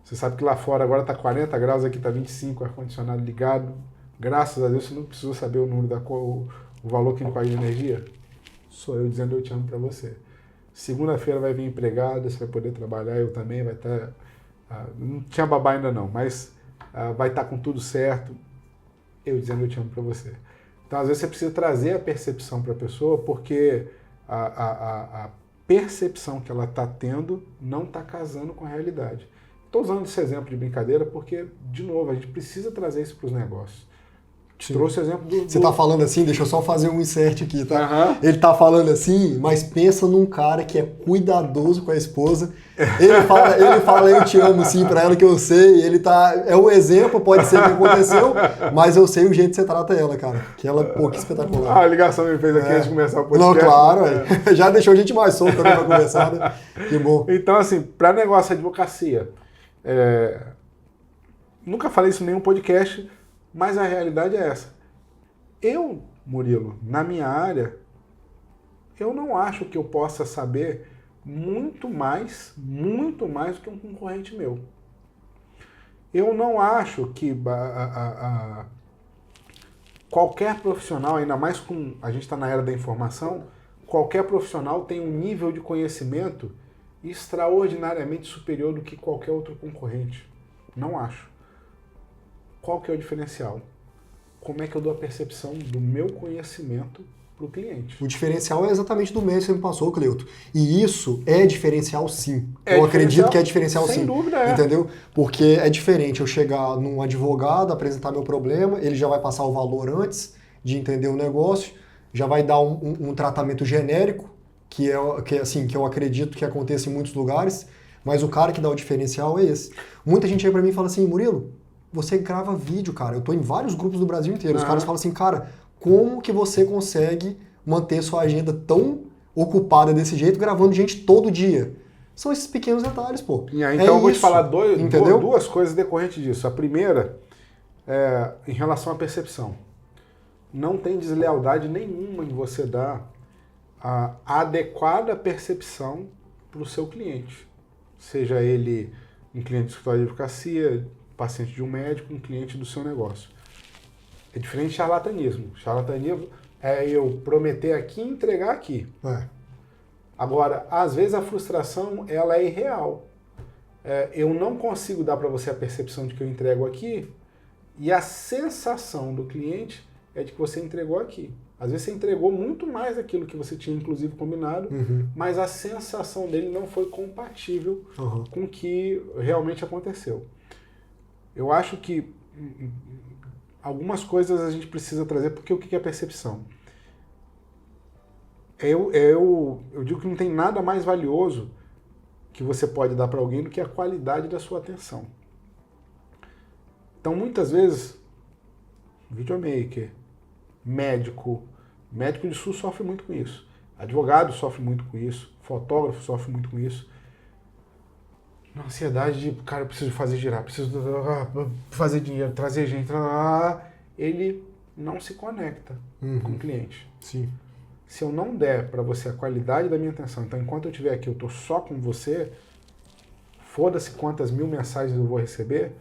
Você sabe que lá fora agora tá 40 graus, aqui tá 25, ar-condicionado ligado. Graças a Deus você não precisou saber o número o valor que enquadra de energia. Sou eu dizendo eu te amo pra você. Segunda-feira vai vir empregada, você vai poder trabalhar, eu também, vai estar... não tinha babá ainda não, mas vai estar com tudo certo, eu dizendo eu te amo pra você. Então, às vezes, você precisa trazer a percepção para a pessoa, porque a percepção que ela está tendo não está casando com a realidade. Estou usando esse exemplo de brincadeira porque, de novo, a gente precisa trazer isso para os negócios. Trouxe o exemplo do... Você tá falando assim, deixa eu só fazer um insert aqui, tá? Uhum. Ele tá falando assim, mas pensa num cara que é cuidadoso com a esposa. Ele fala eu te amo sim pra ela, que eu sei. Ele tá... É um exemplo, pode ser que aconteceu, mas eu sei o jeito que você trata ela, cara. Que ela, pô, que espetacular. A ligação que ele fez aqui antes de começar o podcast. Não, claro, já deixou a gente mais solto também pra conversar, né? Que bom. Então, assim, pra negócio de advocacia, nunca falei isso em nenhum podcast, mas a realidade é essa. Eu, Murilo, na minha área, eu não acho que eu possa saber muito mais do que um concorrente meu. Eu não acho que qualquer profissional, ainda mais com a gente está na era da informação, qualquer profissional tem um nível de conhecimento extraordinariamente superior do que qualquer outro concorrente. Não acho. Qual que é o diferencial? Como é que eu dou a percepção do meu conhecimento para o cliente? O diferencial é exatamente do meio que você me passou, Cleuto. E isso é diferencial sim. Eu acredito que é diferencial sim. Sem dúvida, Entendeu? Porque é diferente eu chegar num advogado, apresentar meu problema, ele já vai passar o valor antes de entender o negócio, já vai dar um tratamento genérico, que eu acredito que aconteça em muitos lugares, mas o cara que dá o diferencial é esse. Muita gente aí pra mim e fala assim, Murilo, você grava vídeo, cara. Eu tô em vários grupos do Brasil inteiro. Os caras falam assim, cara, como que você consegue manter sua agenda tão ocupada desse jeito, gravando gente todo dia? São esses pequenos detalhes, pô. Então eu vou te falar duas coisas decorrentes disso. A primeira é em relação à percepção. Não tem deslealdade nenhuma em você dar a adequada percepção para o seu cliente. Seja ele um cliente de escritório de advocacia, paciente de um médico, um cliente do seu negócio. É diferente de charlatanismo. Charlatanismo é eu prometer aqui e entregar aqui. Agora, às vezes a frustração ela é irreal. Eu não consigo dar para você a percepção de que eu entrego aqui e a sensação do cliente é de que você entregou aqui. Às vezes você entregou muito mais daquilo que você tinha, inclusive, combinado, mas a sensação dele não foi compatível com o que realmente aconteceu. Eu acho que algumas coisas a gente precisa trazer, porque o que é percepção? Eu digo que não tem nada mais valioso que você pode dar para alguém do que a qualidade da sua atenção. Então, muitas vezes, videomaker, médico de SUS sofre muito com isso. Advogado sofre muito com isso. Fotógrafo sofre muito com isso. Uma ansiedade de, cara, eu preciso fazer girar, preciso fazer dinheiro, trazer gente. Ele não se conecta com o cliente. Sim. Se eu não der para você a qualidade da minha atenção, então enquanto eu estiver aqui, eu estou só com você, foda-se quantas 1000 mensagens eu vou receber,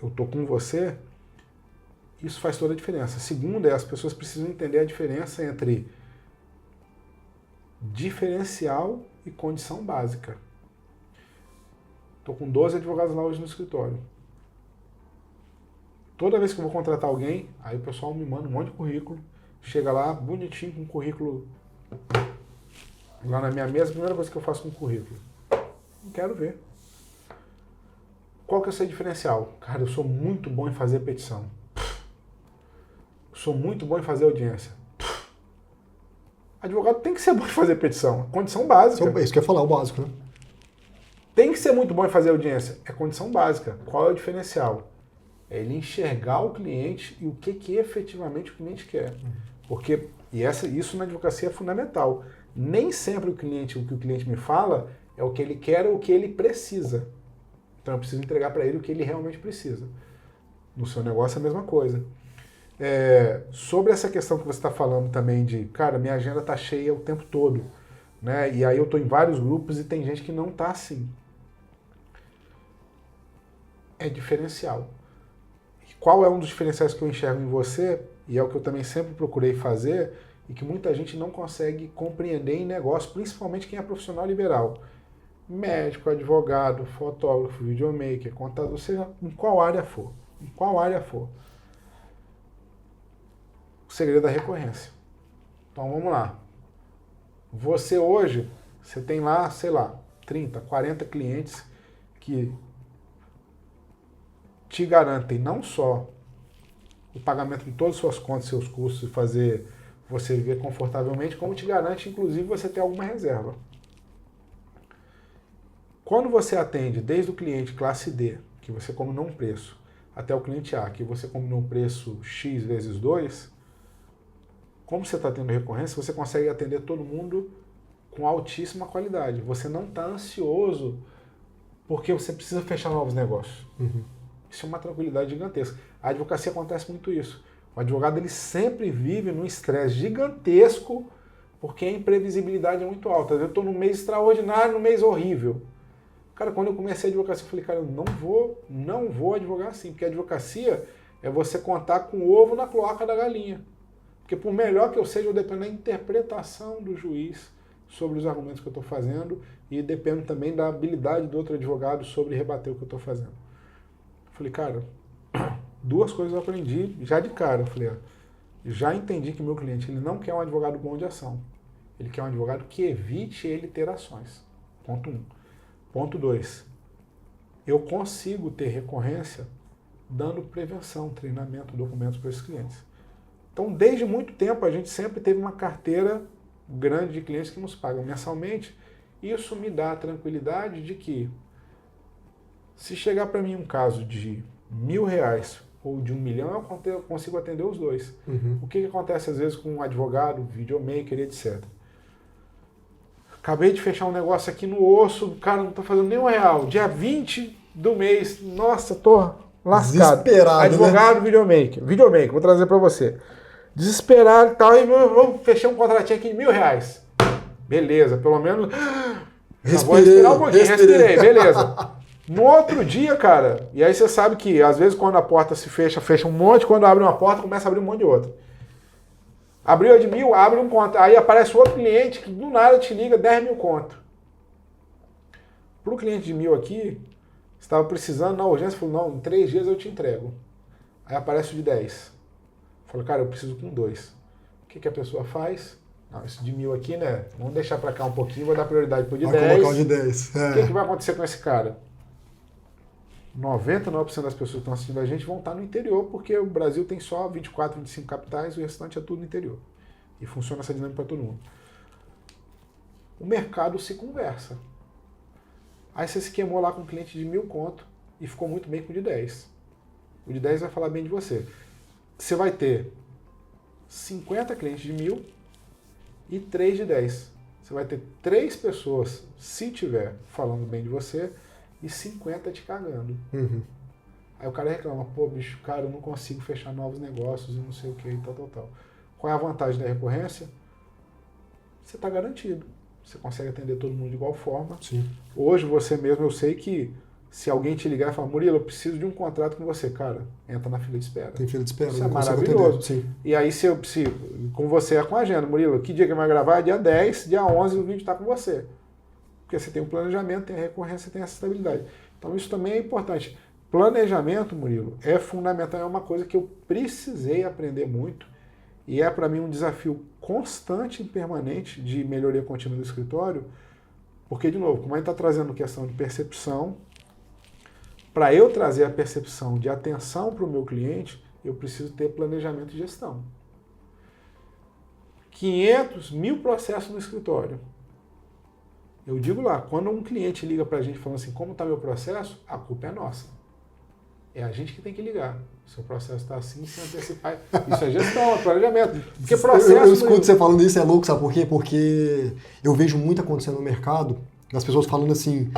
eu estou com você, isso faz toda a diferença. Segundo, as pessoas precisam entender a diferença entre diferencial e condição básica. Estou com 12 advogados lá hoje no escritório. Toda vez que eu vou contratar alguém, aí o pessoal me manda um monte de currículo, chega lá bonitinho com um currículo lá na minha mesa, a primeira coisa que eu faço com o currículo. Não quero ver. Qual que é o seu diferencial? Cara, eu sou muito bom em fazer petição. Sou muito bom em fazer audiência. Advogado tem que ser bom em fazer petição. É condição básica. Isso que eu ia falar, o básico, né? Tem que ser muito bom em fazer audiência. É condição básica. Qual é o diferencial? É ele enxergar o cliente e o que efetivamente o cliente quer. Porque, isso na advocacia é fundamental. Nem sempre o que o cliente me fala é o que ele quer ou o que ele precisa. Então eu preciso entregar para ele o que ele realmente precisa. No seu negócio é a mesma coisa. Sobre essa questão que você está falando também de, cara, minha agenda está cheia o tempo todo, né? E aí eu estou em vários grupos e tem gente que não está assim. É diferencial. E qual é um dos diferenciais que eu enxergo em você, e é o que eu também sempre procurei fazer, e que muita gente não consegue compreender em negócio, principalmente quem é profissional liberal. Médico, advogado, fotógrafo, videomaker, contador, seja em qual área for. Em qual área for. O segredo da recorrência. Então vamos lá. Você hoje, você tem lá, sei lá, 30, 40 clientes que te garantem não só o pagamento de todas as suas contas, seus custos e fazer você viver confortavelmente, como te garante, inclusive, você ter alguma reserva. Quando você atende desde o cliente classe D, que você combinou um preço, até o cliente A, que você combinou um preço X vezes 2, como você está tendo recorrência, você consegue atender todo mundo com altíssima qualidade. Você não está ansioso porque você precisa fechar novos negócios. Isso é uma tranquilidade gigantesca. A advocacia acontece muito isso. O advogado ele sempre vive num estresse gigantesco porque a imprevisibilidade é muito alta. Eu estou num mês extraordinário, num mês horrível. Cara, quando eu comecei a advocacia, eu falei, cara, eu não vou advogar assim, porque a advocacia é você contar com o ovo na cloaca da galinha. Porque por melhor que eu seja, eu dependo da interpretação do juiz sobre os argumentos que eu estou fazendo e dependo também da habilidade do outro advogado sobre rebater o que eu estou fazendo. Falei, cara, 2 coisas eu aprendi já de cara. Eu falei, já entendi que meu cliente ele não quer um advogado bom de ação. Ele quer um advogado que evite ele ter ações. Ponto 1. Ponto 2. Eu consigo ter recorrência dando prevenção, treinamento, documentos para esses clientes. Então, desde muito tempo, a gente sempre teve uma carteira grande de clientes que nos pagam mensalmente. Isso me dá a tranquilidade de que se chegar para mim um caso de R$1.000 ou de 1 milhão, eu consigo atender os dois. O que acontece às vezes com um advogado, videomaker, etc. Acabei de fechar um negócio aqui no osso, o cara não está fazendo nem R$1. Dia 20 do mês, nossa, tô lascado. Desesperado, advogado, né? Videomaker, vou trazer para você. Desesperado e tal, e vamos fechar um contratinho aqui de R$1.000. Beleza, pelo menos... Vou respirar um pouquinho, respirei, beleza. No outro dia, cara, e aí você sabe que às vezes quando a porta se fecha, fecha um monte, quando abre uma porta, começa a abrir um monte de outra. Abriu a de 1.000, abre um conto. Aí aparece outro cliente que do nada te liga 10.000 conto. Para o cliente de 1.000 aqui, estava precisando na urgência, falou, não, em 3 dias eu te entrego. Aí aparece o de 10. Falo, cara, eu preciso com 2. O que a pessoa faz? Não, isso de 1.000 aqui, né? Vamos deixar para cá um pouquinho, vou dar prioridade pro de 10. Vai colocar o de 10. O que vai acontecer com esse cara? 99% das pessoas que estão assistindo a gente vão estar no interior, porque o Brasil tem só 24, 25 capitais, o restante é tudo no interior. E funciona essa dinâmica para todo mundo. O mercado se conversa. Aí você se queimou lá com um cliente de 1.000 conto e ficou muito bem com o de 10. O de 10 vai falar bem de você. Você vai ter 50 clientes de 1.000 e 3 de 10. Você vai ter 3 pessoas, se tiver, falando bem de você, e 50 te cagando. Uhum. Aí o cara reclama, pô, bicho, cara, eu não consigo fechar novos negócios e não sei o que e tal. Qual é a vantagem da recorrência? Você está garantido. Você consegue atender todo mundo de igual forma. Sim. Hoje você mesmo, eu sei que se alguém te ligar e falar, Murilo, eu preciso de um contrato com você, cara, entra na fila de espera. Tem fila de espera. Isso é maravilhoso. Sim. E aí, se com você é com a agenda, Murilo, que dia que vai gravar? Dia 10, dia 11 o vídeo está com você. Porque você tem um planejamento, tem a recorrência, tem essa estabilidade. Então isso também é importante. Planejamento, Murilo, é fundamental, é uma coisa que eu precisei aprender muito e é para mim um desafio constante e permanente de melhoria contínua do escritório, porque, de novo, como a gente está trazendo questão de percepção, para eu trazer a percepção de atenção para o meu cliente, eu preciso ter planejamento e gestão. 500 mil processos no escritório. Eu digo lá, quando um cliente liga para a gente falando assim, como está meu processo, a culpa é nossa. É a gente que tem que ligar. Seu processo está assim, sem antecipar. Isso é gestão, é planejamento. Porque processo... Eu escuto você falando isso, é louco, sabe por quê? Porque eu vejo muito acontecendo no mercado, as pessoas falando assim,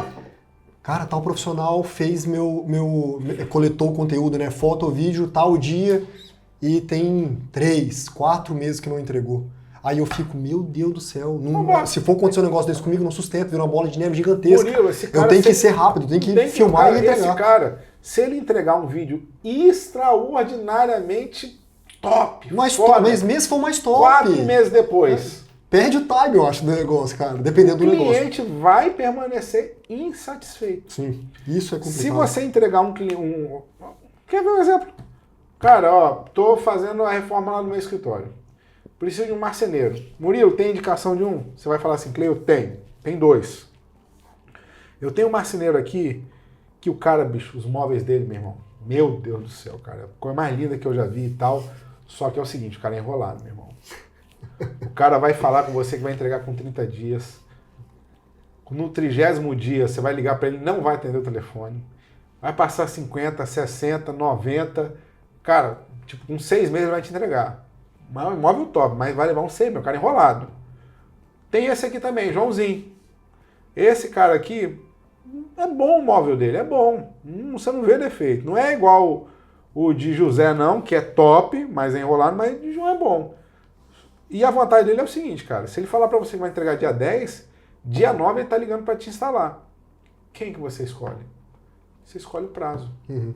cara, tal profissional fez coletou o conteúdo, né? Foto, vídeo, tal dia, e tem 3, 4 meses que não entregou. Aí eu fico, meu Deus do céu, se for acontecer um negócio desse comigo, não sustento, vira uma bola de neve gigantesca. Murilo, esse cara, eu tenho que ser rápido, tenho que filmar e entregar. Esse cara, se ele entregar um vídeo extraordinariamente top, mais top, mas mesmo se for mais top. 4 meses depois. Perde o time, eu acho, do negócio, cara, dependendo do negócio. O cliente vai permanecer insatisfeito. Sim, isso é complicado. Se você entregar um cliente... Quer ver um exemplo? Cara, ó, tô fazendo a reforma lá no meu escritório. Preciso de um marceneiro. Murilo, tem indicação de um? Você vai falar assim, Cleio, tem 2. Eu tenho um marceneiro aqui, que o cara, bicho, os móveis dele, meu irmão, meu Deus do céu, cara, a coisa mais linda que eu já vi e tal, só que é o seguinte, o cara é enrolado, meu irmão. O cara vai falar com você que vai entregar com 30 dias. No 30º dia, você vai ligar para ele, não vai atender o telefone. Vai passar 50, 60, 90. Cara, tipo, com 6 meses ele vai te entregar. Mas é um imóvel top, mas vai levar uns 6 meu cara enrolado. Tem esse aqui também, Joãozinho. Esse cara aqui, é bom o móvel dele, é bom. Você não vê defeito. Não é igual o de José não, que é top, mas é enrolado, mas de João é bom. E a vantagem dele é o seguinte, cara, se ele falar para você que vai entregar dia 10, dia 9 ele tá ligando para te instalar. Quem que você escolhe? Você escolhe o prazo. Uhum.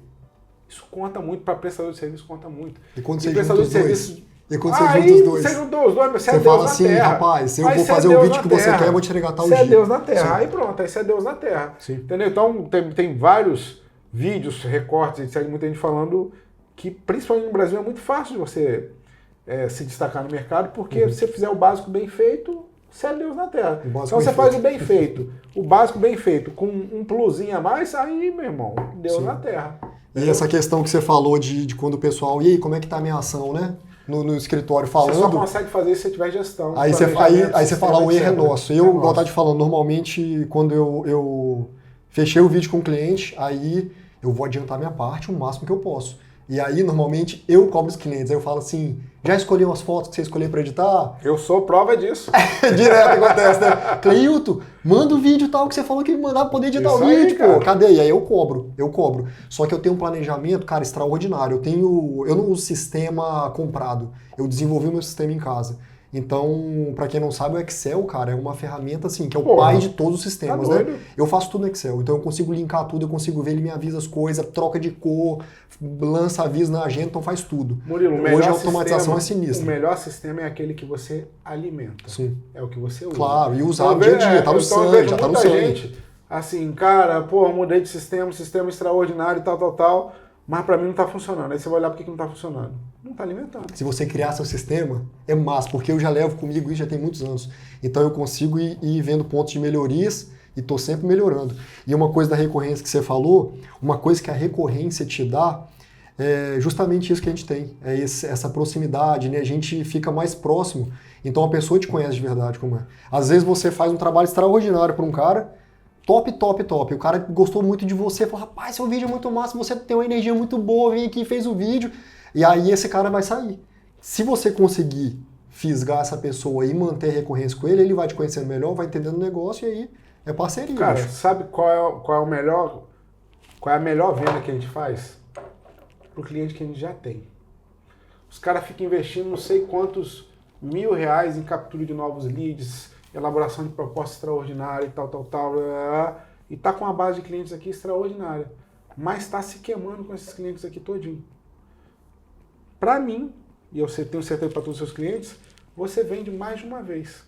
Isso conta muito, para prestador de serviço conta muito. E quando você junta os dois? E quando você junta os dois? Você juntou os dois, mas você é Deus fala na assim, terra. Rapaz, eu vou fazer o vídeo que você quer, eu vou te entregar tal dia. Você é Deus na terra. Sim. Aí pronto, aí você é Deus na terra. Sim. Entendeu? Então tem vários vídeos, recortes, etc, muita gente falando que, principalmente no Brasil, é muito fácil de você se destacar no mercado, porque se você fizer o básico bem feito, você é Deus na terra. Então você faz o bem feito, o básico bem feito, com um plusinho a mais, aí, meu irmão, Deus na terra. E essa questão que você falou de quando o pessoal, e aí, como é que tá a minha ação, né? No escritório falando... Você só consegue fazer isso se você tiver gestão. Aí você fala, o erro é nosso. Eu, igual eu tava te falando, normalmente, quando eu fechei o vídeo com o cliente, aí eu vou adiantar minha parte o máximo que eu posso. E aí, normalmente, eu cobro os clientes. Aí eu falo assim, já escolheu as fotos que você escolheu para editar? Eu sou prova disso. Direto acontece, né? Cleilton, manda o vídeo tal que você falou que me mandava poder editar o vídeo, pô. Cadê? E aí eu cobro. Só que eu tenho um planejamento, cara, extraordinário. Eu não uso sistema comprado. Eu desenvolvi o meu sistema em casa. Então, pra quem não sabe, o Excel, cara, é uma ferramenta assim, que é o pai de todos os sistemas, né? Eu faço tudo no Excel, então eu consigo linkar tudo, eu consigo ver, ele me avisa as coisas, troca de cor, lança aviso na agenda, então faz tudo. Murilo, hoje a automatização é sinistra. O melhor sistema é aquele que você alimenta. Sim. É o que você usa. Claro, e usar no dia a dia, tá no sangue, já tá no sangue. Gente, assim, cara, pô, mudei de sistema, sistema extraordinário, tal. mas para mim não está funcionando. Aí você vai olhar por que não está funcionando. Não está alimentando. Se você criar seu sistema, é massa, porque eu já levo comigo isso já tem muitos anos. Então eu consigo ir vendo pontos de melhorias e estou sempre melhorando. E uma coisa da recorrência que você falou, uma coisa que a recorrência te dá, é justamente isso que a gente tem. É essa proximidade, né? A gente fica mais próximo. Então a pessoa te conhece de verdade como é. Às vezes você faz um trabalho extraordinário para um cara, top, top, top. O cara gostou muito de você, falou, rapaz, seu vídeo é muito massa, você tem uma energia muito boa, vem aqui e fez o vídeo. E aí esse cara vai sair. Se você conseguir fisgar essa pessoa e manter a recorrência com ele, ele vai te conhecendo melhor, vai entendendo o negócio e aí é parceria. Cara, sabe qual é a melhor venda que a gente faz? Pro cliente que a gente já tem. Os caras ficam investindo não sei quantos R$1.000 em captura de novos leads, elaboração de proposta extraordinária e tal, e tá com uma base de clientes aqui extraordinária, mas está se queimando com esses clientes aqui todinho. Para mim, e eu tenho certeza para todos os seus clientes, você vende mais de uma vez.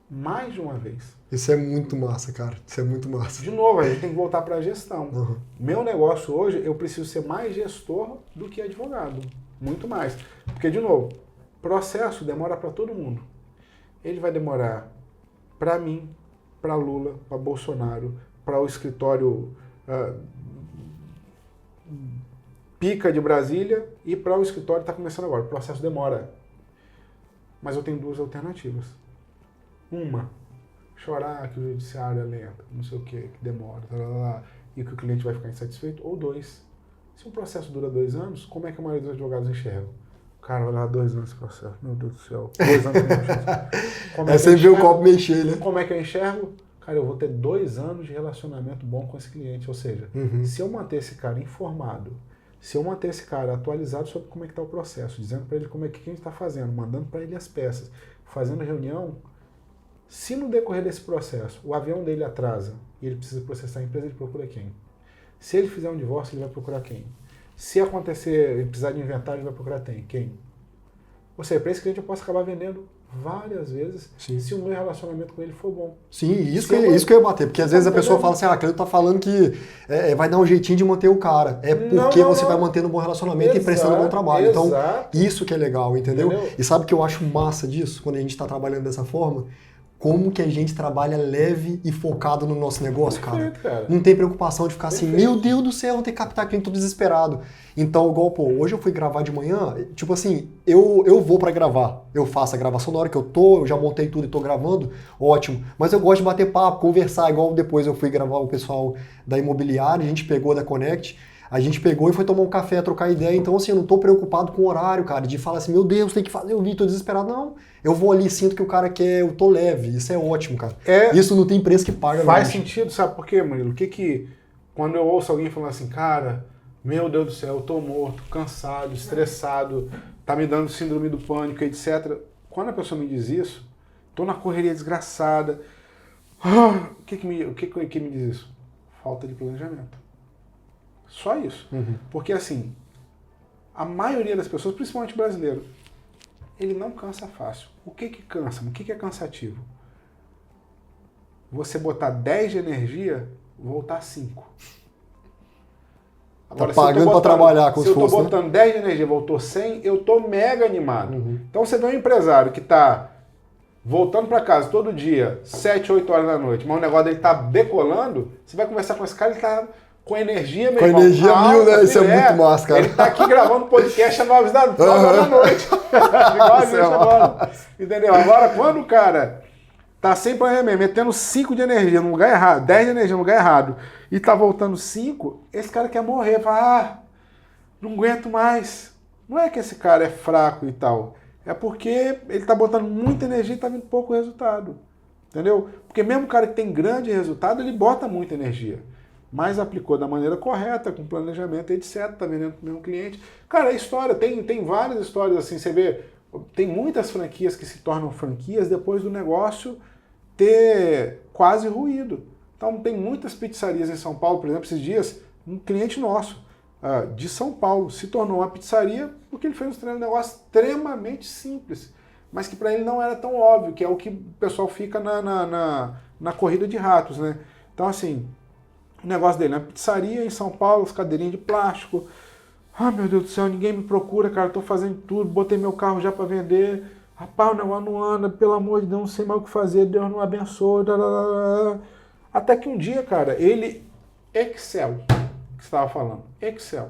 Mais de uma vez. Isso é muito massa, cara. Isso é muito massa. De novo, a gente tem que voltar para a gestão. Uhum. Meu negócio hoje, eu preciso ser mais gestor do que advogado. Muito mais. Porque, de novo, processo demora para todo mundo. Ele vai demorar para mim, para Lula, para Bolsonaro, para o escritório pica de Brasília e para o escritório que está começando agora. O processo demora. Mas eu tenho duas alternativas. Uma, chorar que o judiciário é lento, não sei o que demora, e que o cliente vai ficar insatisfeito. Ou dois, se um processo dura 2 anos, como é que a maioria dos advogados enxerga? O cara vai lá 2 anos esse processo, meu Deus do céu, 2 anos como é você vê o copo mexer, né? Como é que eu enxergo? Cara, eu vou ter 2 anos de relacionamento bom com esse cliente, ou seja, se eu manter esse cara informado, se eu manter esse cara atualizado sobre como é que está o processo, dizendo para ele como é que a gente está fazendo, mandando para ele as peças, fazendo reunião, se no decorrer desse processo o avião dele atrasa e ele precisa processar a empresa, ele procura quem? Se ele fizer um divórcio, ele vai procurar quem? Se acontecer, ele precisar de inventário, ele vai procurar quem? Ou seja, para esse cliente eu posso acabar vendendo várias vezes. Sim. Se o meu relacionamento com ele for bom. Sim, isso que eu ia bater. Porque às vezes a pessoa fala assim, aquele tá falando que vai dar um jeitinho de manter o cara. É porque você vai mantendo um bom relacionamento e prestando um bom trabalho. Então, isso que é legal, entendeu? E sabe o que eu acho massa disso, quando a gente está trabalhando dessa forma? Como que a gente trabalha leve e focado no nosso negócio, cara. Não tem preocupação de ficar assim, meu Deus do céu, vou ter que captar cliente, tô desesperado. Então, igual, hoje eu fui gravar de manhã, tipo assim, eu vou pra gravar, eu faço a gravação na hora que eu já montei tudo e tô gravando, ótimo. Mas eu gosto de bater papo, conversar, igual depois eu fui gravar o pessoal da imobiliária, a gente pegou da Connect, a gente pegou e foi tomar um café, trocar ideia. Então, assim, eu não tô preocupado com o horário, cara, de falar assim, meu Deus, tem que fazer o vídeo, tô desesperado. Não, eu vou ali, sinto que o cara quer, eu tô leve. Isso é ótimo, cara. Isso não tem preço que paga. Faz sentido, sabe por quê, Murilo? Quando eu ouço alguém falando assim, cara, meu Deus do céu, eu tô morto, cansado, estressado, tá me dando síndrome do pânico, etc. Quando a pessoa me diz isso, tô na correria desgraçada. O que me diz isso? Falta de planejamento. Só isso. Porque assim, a maioria das pessoas, principalmente brasileiro, ele não cansa fácil. O que cansa? O que é cansativo? Você botar 10 de energia, voltar 5. Agora, tá pagando para trabalhar com esforço. Se eu tô botando 10 de energia, voltou 100, eu tô mega animado. Então você vê um empresário que tá voltando para casa todo dia, 7, 8 horas da noite, mas o negócio dele tá decolando, você vai conversar com esse cara, ele tá com energia mesmo. Com energia mil, né? Isso é muito massa, cara. Ele tá aqui gravando podcast às 9 horas da noite. Igual a gente agora. Entendeu? Agora, quando o cara tá sem planejamento, metendo 5 de energia no lugar errado, 10 de energia no lugar errado, e tá voltando 5, esse cara quer morrer. Fala, não aguento mais. Não é que esse cara é fraco e tal. É porque ele tá botando muita energia e tá vindo pouco resultado. Entendeu? Porque mesmo o cara que tem grande resultado, ele bota muita energia. Mas aplicou da maneira correta, com planejamento, etc. Tá vendendo para o mesmo cliente. Cara, a história, tem várias histórias assim, você vê, tem muitas franquias que se tornam franquias depois do negócio ter quase ruído. Então tem muitas pizzarias em São Paulo, por exemplo, esses dias, um cliente nosso, de São Paulo, se tornou uma pizzaria porque ele fez um negócio extremamente simples, mas que para ele não era tão óbvio, que é o que o pessoal fica na corrida de ratos, né? Então assim, o negócio dele, uma pizzaria em São Paulo, as cadeirinhas de plástico, Ah, meu Deus do céu, ninguém me procura, cara, tô fazendo tudo, botei meu carro já para vender. Rapaz, o negócio não anda, pelo amor de Deus, não sei mais o que fazer, Deus não abençoa. Até que um dia, cara, Excel, que você estava falando, Excel.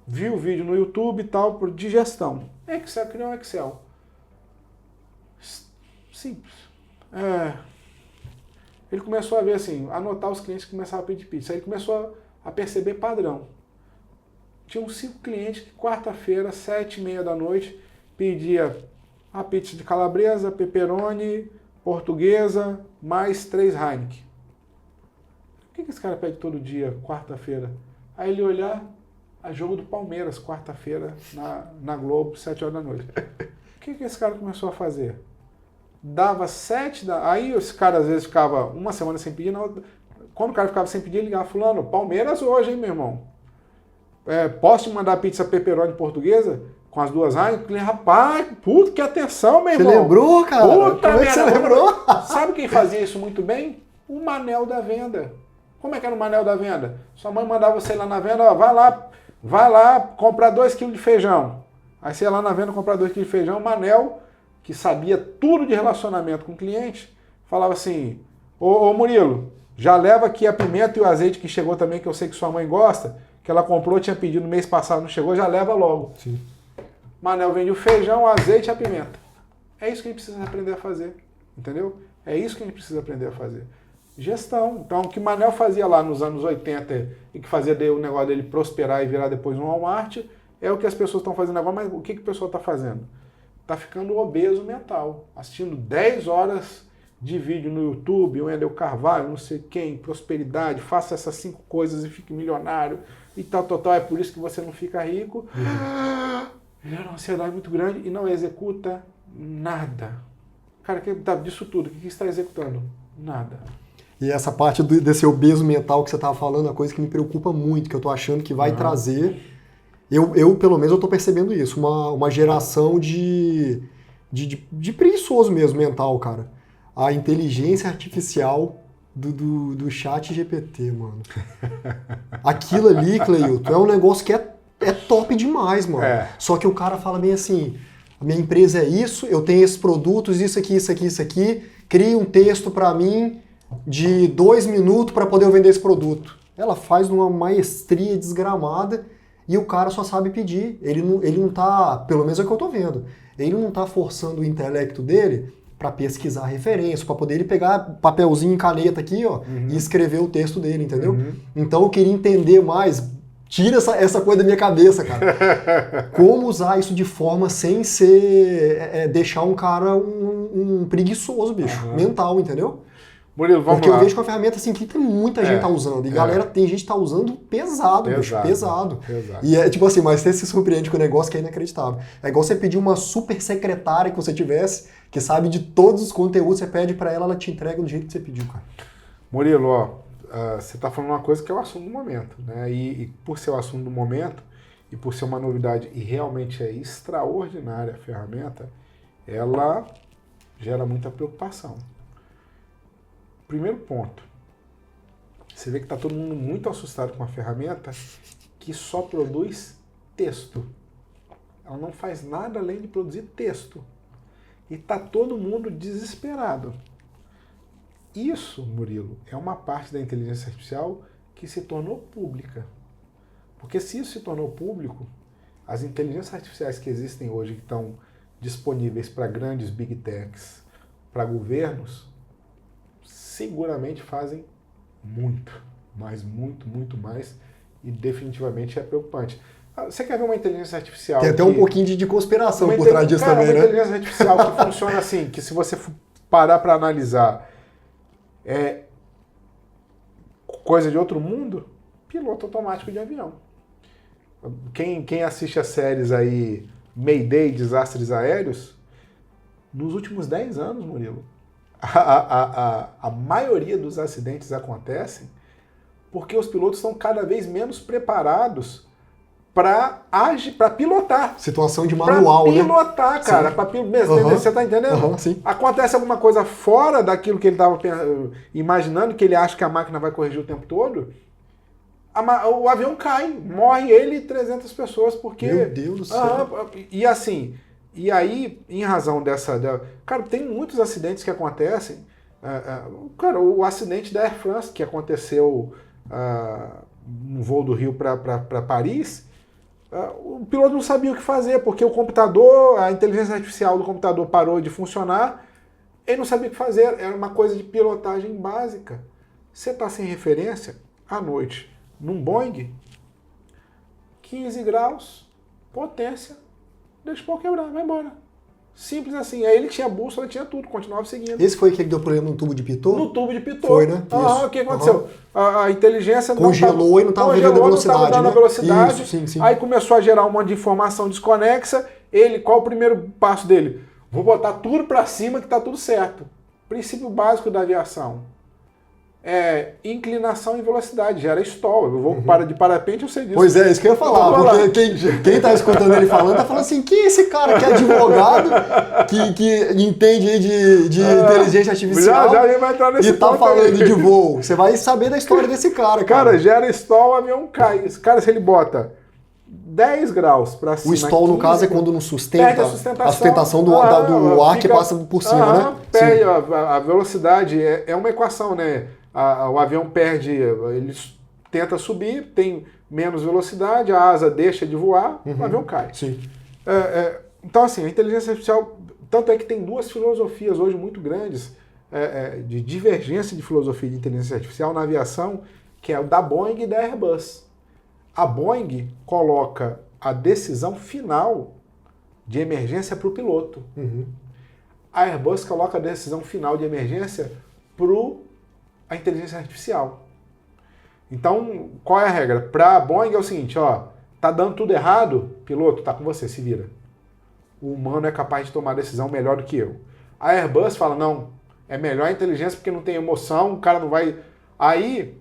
Viu o vídeo no YouTube e tal, de gestão. Excel, criou um Excel. Simples. Ele começou a ver assim, anotar os clientes que começavam a pedir pizza. Aí ele começou a perceber padrão. Tinha uns 5 clientes que quarta-feira, 7h30 da noite, pedia a pizza de calabresa, pepperoni, portuguesa, mais 3 Heineken. O que esse cara pede todo dia, quarta-feira? Aí ele olhar, a jogo do Palmeiras, quarta-feira, na Globo, 7 horas da noite. O que esse cara começou a fazer? Dava 7 da... Aí esse cara às vezes ficava uma semana sem pedir, quando o cara ficava sem pedir, ele ligava, fulano, Palmeiras hoje, hein, meu irmão? Posso te mandar pizza pepperoni portuguesa? Com as 2 Heineken? Rapaz, puta, que atenção, meu irmão. Você lembrou, cara? Puta, como é que você lembrou? Sabe quem fazia isso muito bem? O Manel da Venda. Como é que era o Manel da Venda? Sua mãe mandava você ir lá na venda, ó, vai lá comprar 2 kg de feijão. Aí você ia lá na venda comprar 2 kg de feijão, o Manel, que sabia tudo de relacionamento com o cliente, falava assim, ô Murilo, já leva aqui a pimenta e o azeite que chegou também, que eu sei que sua mãe gosta, que ela comprou, tinha pedido no mês passado, não chegou, já leva logo. Sim. Manel vende o feijão, o azeite e a pimenta. É isso que a gente precisa aprender a fazer, entendeu? É isso que a gente precisa aprender a fazer. Gestão. Então, o que Manel fazia lá nos anos 80 e que fazia o negócio dele prosperar e virar depois um Walmart, é o que as pessoas estão fazendo agora, mas o que o pessoal está fazendo? Está ficando obeso mental, assistindo 10 horas de vídeo no YouTube, o Wendel Carvalho, não sei quem, prosperidade, faça essas 5 coisas e fique milionário, e tal, é por isso que você não fica rico. Gera uma ansiedade muito grande e não executa nada. Cara, disso tudo, o que você está executando? Nada. E essa parte desse obeso mental que você estava falando é uma coisa que me preocupa muito, que eu estou achando que vai trazer... Eu, pelo menos, eu tô percebendo isso. Uma geração de preguiçoso mesmo, mental, cara. A inteligência artificial do chat GPT, mano. Aquilo ali, Cleilton, é um negócio que é top demais, mano. Só que o cara fala bem assim, a minha empresa é isso, eu tenho esses produtos, isso aqui, cria um texto pra mim de 2 minutos pra poder eu vender esse produto. Ela faz numa maestria desgramada. E o cara só sabe pedir. Ele não tá, pelo menos é o que eu tô vendo, ele não tá forçando o intelecto dele para pesquisar referência, para poder ele pegar papelzinho e caneta aqui, ó, e escrever o texto dele, entendeu? Então eu queria entender mais, tira essa coisa da minha cabeça, cara. Como usar isso de forma sem ser, deixar um cara um preguiçoso, bicho, mental, entendeu? Murilo, vamos Porque lá. eu vejo que é uma ferramenta assim que tem muita gente tá usando. E galera, tem gente que tá usando pesado, bicho. Pesado. E é tipo assim, mas você se surpreende com o negócio que é inacreditável. É igual você pedir uma super secretária que você tivesse, que sabe de todos os conteúdos, você pede pra ela te entrega do jeito que você pediu, cara. Murilo, ó, você tá falando uma coisa que é o assunto do momento, né? E por ser o assunto do momento, e por ser uma novidade, e realmente é extraordinária a ferramenta, ela gera muita preocupação. Primeiro ponto, você vê que está todo mundo muito assustado com a ferramenta que só produz texto. Ela não faz nada além de produzir texto. E está todo mundo desesperado. Isso, Murilo, é uma parte da inteligência artificial que se tornou pública. Porque se isso se tornou público, as inteligências artificiais que existem hoje, que estão disponíveis para grandes big techs, para governos, seguramente fazem muito, mas muito mais, e definitivamente é preocupante. Você quer ver uma inteligência artificial... Tem até um pouquinho de conspiração por trás disso também, né? Uma inteligência artificial que funciona assim, que se você parar para analisar, é coisa de outro mundo, piloto automático de avião. Quem assiste as séries aí, Mayday, Desastres Aéreos, nos últimos 10 anos, Murilo, a maioria dos acidentes acontecem porque os pilotos estão cada vez menos preparados para pilotar. Situação de manual, né? Para pilotar, cara. Você tá entendendo? Sim. Acontece alguma coisa fora daquilo que ele estava imaginando, que ele acha que a máquina vai corrigir o tempo todo. o avião cai, morre ele e 300 pessoas, porque... Meu Deus do céu. E assim, e aí, em razão cara, tem muitos acidentes que acontecem. Cara, o acidente da Air France que aconteceu no voo do Rio para Paris, o piloto não sabia o que fazer, porque o computador, a inteligência artificial do computador parou de funcionar, ele não sabia o que fazer, era uma coisa de pilotagem básica. Você está sem referência, à noite, num Boeing, 15 graus, potência, deixa o pau quebrar, vai embora. Simples assim. Aí ele tinha bússola, tinha tudo, continuava seguindo. Esse foi aquele que deu problema no tubo de pitot? No tubo de pitot. Foi, né? O que aconteceu? A inteligência congelou e não estava dando a velocidade. Isso, sim. Aí começou a gerar um monte de informação desconexa. Qual o primeiro passo dele? Vou botar tudo para cima que tá tudo certo. Princípio básico da aviação. Inclinação e velocidade, gera stall. Eu vou de parapente, eu sei disso. Pois é, isso que eu ia falar, porque quem tá escutando ele falando, tá falando assim, quem é esse cara que é advogado, que entende aí de inteligência artificial já vai entrar nesse e tá falando de voo. Você vai saber da história desse cara. Cara, gera stall, o avião cai. Esse cara, se ele bota 10 graus para cima... O stall, no caso, é quando não sustenta a sustentação do ar que passa por cima, né? Perde a velocidade, é uma equação, né? O avião perde, ele tenta subir, tem menos velocidade, a asa deixa de voar, o avião cai. Sim. Então, assim, a inteligência artificial, tanto é que tem duas filosofias hoje muito grandes de divergência de filosofia de inteligência artificial na aviação, que é o da Boeing e da Airbus. A Boeing coloca a decisão final de emergência para o piloto. A Airbus coloca a decisão final de emergência para a inteligência artificial. Então, qual é a regra? Para a Boeing é o seguinte, tá dando tudo errado, piloto, tá com você, se vira. O humano é capaz de tomar decisão melhor do que eu. A Airbus fala, não, é melhor a inteligência porque não tem emoção, o cara não vai... Aí...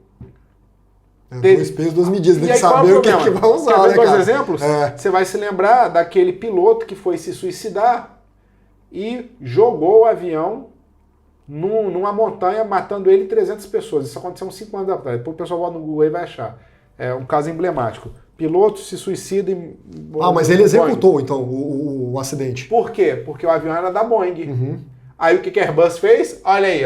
Dois pesos, duas medidas, tem que saber o que vai usar, Quer ver né, dois cara? exemplos? Você vai se lembrar daquele piloto que foi se suicidar e jogou o avião numa montanha, matando ele 300 pessoas. Isso aconteceu uns 5 anos atrás. Depois o pessoal volta no Google e vai achar. É um caso emblemático. Piloto se suicida e... mas ele executou, então, o acidente. Por quê? Porque o avião era da Boeing. Aí o que a Airbus fez? Olha aí,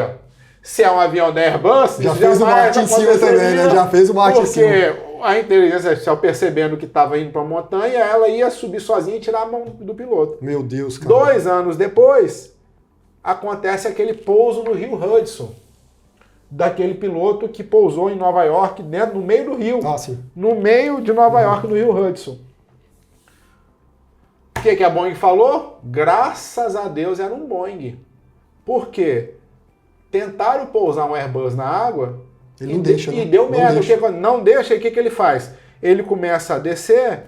Se é um avião da Airbus... Já fez o marketing em cima também, né? Já fez o marketing em cima. Porque a inteligência artificial, percebendo que estava indo para a montanha, ela ia subir sozinha e tirar a mão do piloto. Meu Deus, cara. 2 anos depois... acontece aquele pouso no Rio Hudson, daquele piloto que pousou em Nova York, no meio do rio. Sim. No meio de Nova York, no Rio Hudson. O que a Boeing falou? Graças a Deus era um Boeing. Por quê? Tentaram pousar um Airbus na água ele não deixa, e deu merda. Não deixa, e o que ele faz? Ele começa a descer,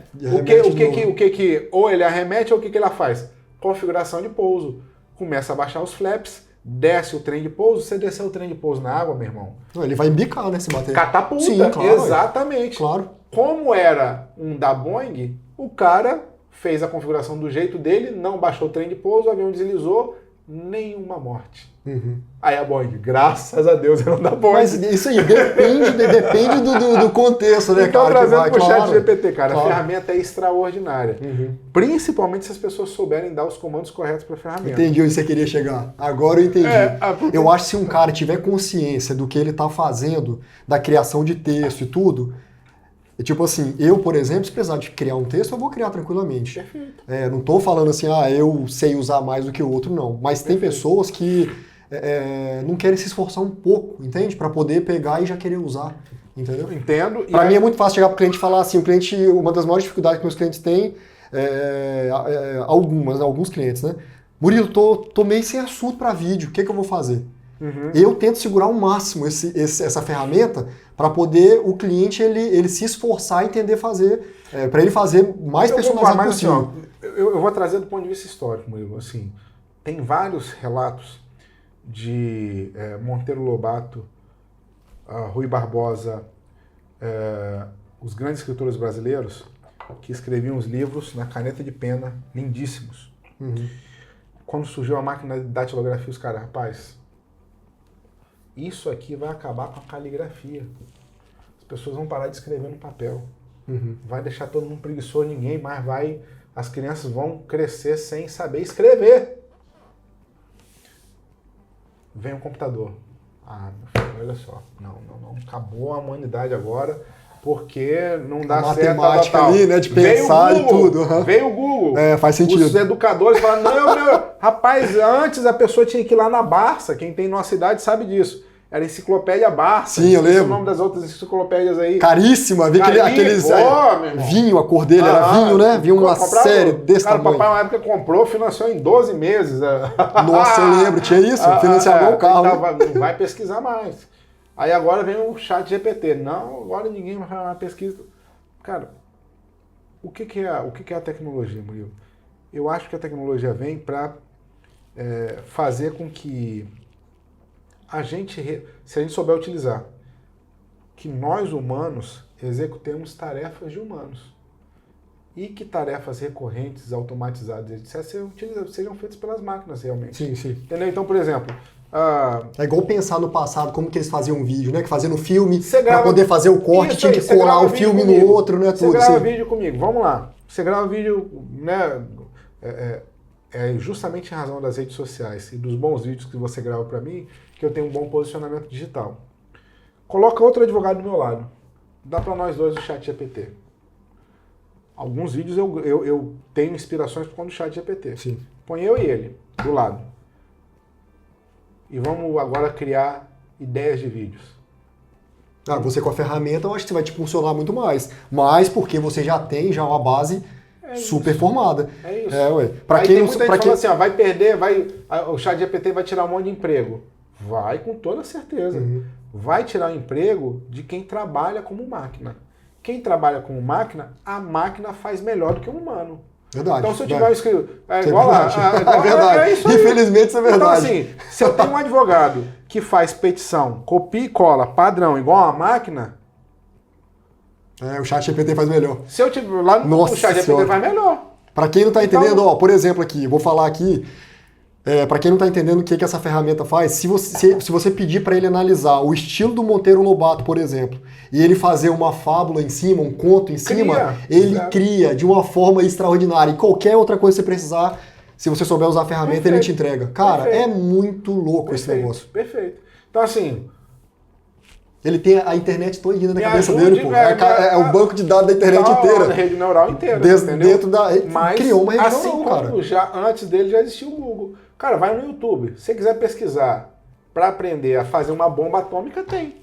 ou ele arremete, ou o que ela faz? Configuração de pouso. Começa a baixar os flaps, desce o trem de pouso. Você descer o trem de pouso na água, meu irmão... Ele vai embicar, né, se bater. Catapulta, sim, claro, exatamente. Claro. Como era um da Boeing, o cara fez a configuração do jeito dele, não baixou o trem de pouso, o avião deslizou, nenhuma morte. Aí a Boeing, graças a Deus, era um da Boeing. Mas isso aí, depende do contexto, né, então, cara? Trazendo pro chat GPT, cara, a ferramenta é extraordinária. Principalmente se as pessoas souberem dar os comandos corretos para a ferramenta. Entendi onde você queria chegar. Agora eu entendi. Eu acho que se um cara tiver consciência do que ele tá fazendo, da criação de texto e tudo... Tipo assim, eu, por exemplo, se precisar de criar um texto, eu vou criar tranquilamente. Perfeito. Não tô falando assim, eu sei usar mais do que o outro, não. Mas tem pessoas que não querem se esforçar um pouco, entende? Para poder pegar e já querer usar, entendeu? Entendo. Para mim é muito fácil chegar pro cliente e falar assim, uma das maiores dificuldades que meus clientes têm, alguns clientes, né? Murilo, tô meio sem assunto para vídeo, o que eu vou fazer? Eu tento segurar ao máximo essa ferramenta para poder o cliente ele se esforçar e entender fazer, para ele fazer mais personalizado possível. Eu vou trazer do ponto de vista histórico, Murilo. Assim, tem vários relatos de Monteiro Lobato, Rui Barbosa, os grandes escritores brasileiros que escreviam os livros na caneta de pena, lindíssimos. Quando surgiu a máquina de datilografia, os caras, rapaz... isso aqui vai acabar com a caligrafia. As pessoas vão parar de escrever no papel. Vai deixar todo mundo preguiçoso, ninguém mais vai... As crianças vão crescer sem saber escrever. Vem o computador. Meu filho, olha só. Não. Acabou a humanidade agora, porque não dá a certo. matemática ali, né? De pensar e tudo. Veio o Google. Faz sentido. Os educadores falam, não. Rapaz, antes a pessoa tinha que ir lá na Barça. Quem tem nossa idade sabe disso. Era Enciclopédia Barça. Sim, eu lembro. O nome das outras enciclopédias aí. Caríssima. Vi aqueles... vinho, a cor dele era vinho, né? Vinha uma série desse tamanho. O papai uma época comprou, financiou em 12 meses. Nossa, eu lembro. Tinha isso? Financiava o carro. Não vai pesquisar mais. Aí agora vem o chat GPT. Não, agora ninguém vai fazer uma pesquisa. Cara, o que é a tecnologia, Murilo? Eu acho que a tecnologia vem para fazer com que se a gente souber utilizar, que nós humanos executemos tarefas de humanos. E que tarefas recorrentes, automatizadas, etc., sejam feitas pelas máquinas realmente. Sim. Entendeu? Então, por exemplo... É igual pensar no passado, como que eles faziam um vídeo, né? Que faziam no filme, para poder fazer o corte, tinha que colar o filme no outro, né? Você grava vídeo comigo, vamos lá. Você grava vídeo, né? É justamente em razão das redes sociais e dos bons vídeos que você grava para mim que eu tenho um bom posicionamento digital. Coloca outro advogado do meu lado. Dá para nós dois o chat GPT. Alguns vídeos eu tenho inspirações por conta do chat GPT. Sim. Põe eu e ele do lado. E vamos agora criar ideias de vídeos. Você com a ferramenta, eu acho que você vai te funcionar muito mais. Mas porque você já tem uma base super formada. É isso. Pra aí quem tem muita gente falando assim, vai perder, o chat GPT vai tirar um monte de emprego. Vai com toda certeza. Vai tirar o emprego de quem trabalha como máquina. Quem trabalha como máquina, a máquina faz melhor do que um humano. Verdade. Então, se eu tiver escrito. É verdade. Isso aí. Infelizmente, isso é verdade. Então, assim, se eu tenho um advogado que faz petição, copia e cola, padrão, igual a máquina. O chat GPT faz melhor. Se eu tiver lá no chat GPT, vai melhor. Para quem não está entendendo, por exemplo, aqui, vou falar aqui. Para quem não está entendendo o que essa ferramenta faz, se você pedir para ele analisar o estilo do Monteiro Lobato, por exemplo, e ele fazer uma fábula em cima, um conto em cima, ele cria de uma forma extraordinária. E qualquer outra coisa que você precisar, se você souber usar a ferramenta, ele te entrega. Cara, é muito louco esse negócio. Perfeito. Então, assim... Ele tem a internet toda na cabeça dele, pô. É o banco de dados da internet inteira. A rede neural inteira, dentro da... Mas, criou uma rede assim neural, como antes dele já existia o Google. Cara, vai no YouTube. Se você quiser pesquisar para aprender a fazer uma bomba atômica, tem.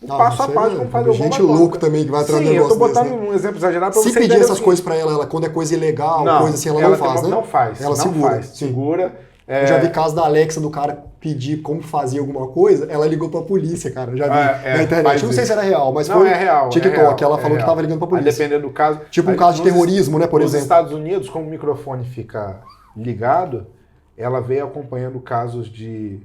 Passo a passo como fazer uma bomba atômica. Gente louco também que vai atrás do negócio desse. Sim, eu tô botando um exemplo exagerado para você entender. Se pedir essas coisas para ela, quando é coisa ilegal, coisa assim, ela não faz, né? Não faz. Ela segura. Segura. Eu já vi caso da Alexa, do cara pedir como fazia alguma coisa, ela ligou pra polícia, cara. Eu já vi na internet. Não sei se era real, mas foi real, TikTok. Ela falou que tava ligando pra polícia. Dependendo do caso. Tipo um caso de terrorismo, né, por exemplo. Nos Estados Unidos, como o microfone fica ligado, ela veio acompanhando casos de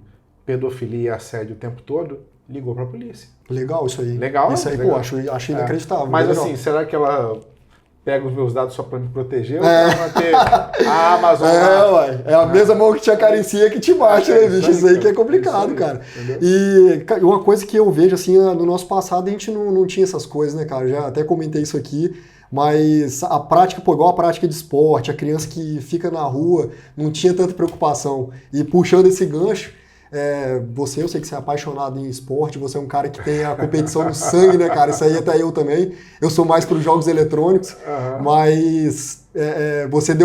pedofilia e assédio o tempo todo, ligou pra polícia. Legal isso aí. Legal. Isso aí, pô, acho inacreditável. Mas assim, será que ela pega os meus dados só pra me proteger? Ou vai ter a Amazon? É a mesma mão que te acaricia que te bate, né, bicho? Isso aí que é complicado, cara. E uma coisa que eu vejo, assim, no nosso passado a gente não tinha essas coisas, né, cara? Já até comentei isso aqui. Mas a prática, igual a prática de esporte, a criança que fica na rua não tinha tanta preocupação. E puxando esse gancho, eu sei que você é apaixonado em esporte, você é um cara que tem a competição no sangue, né, cara? Isso aí até eu também. Eu sou mais para os jogos eletrônicos, mas você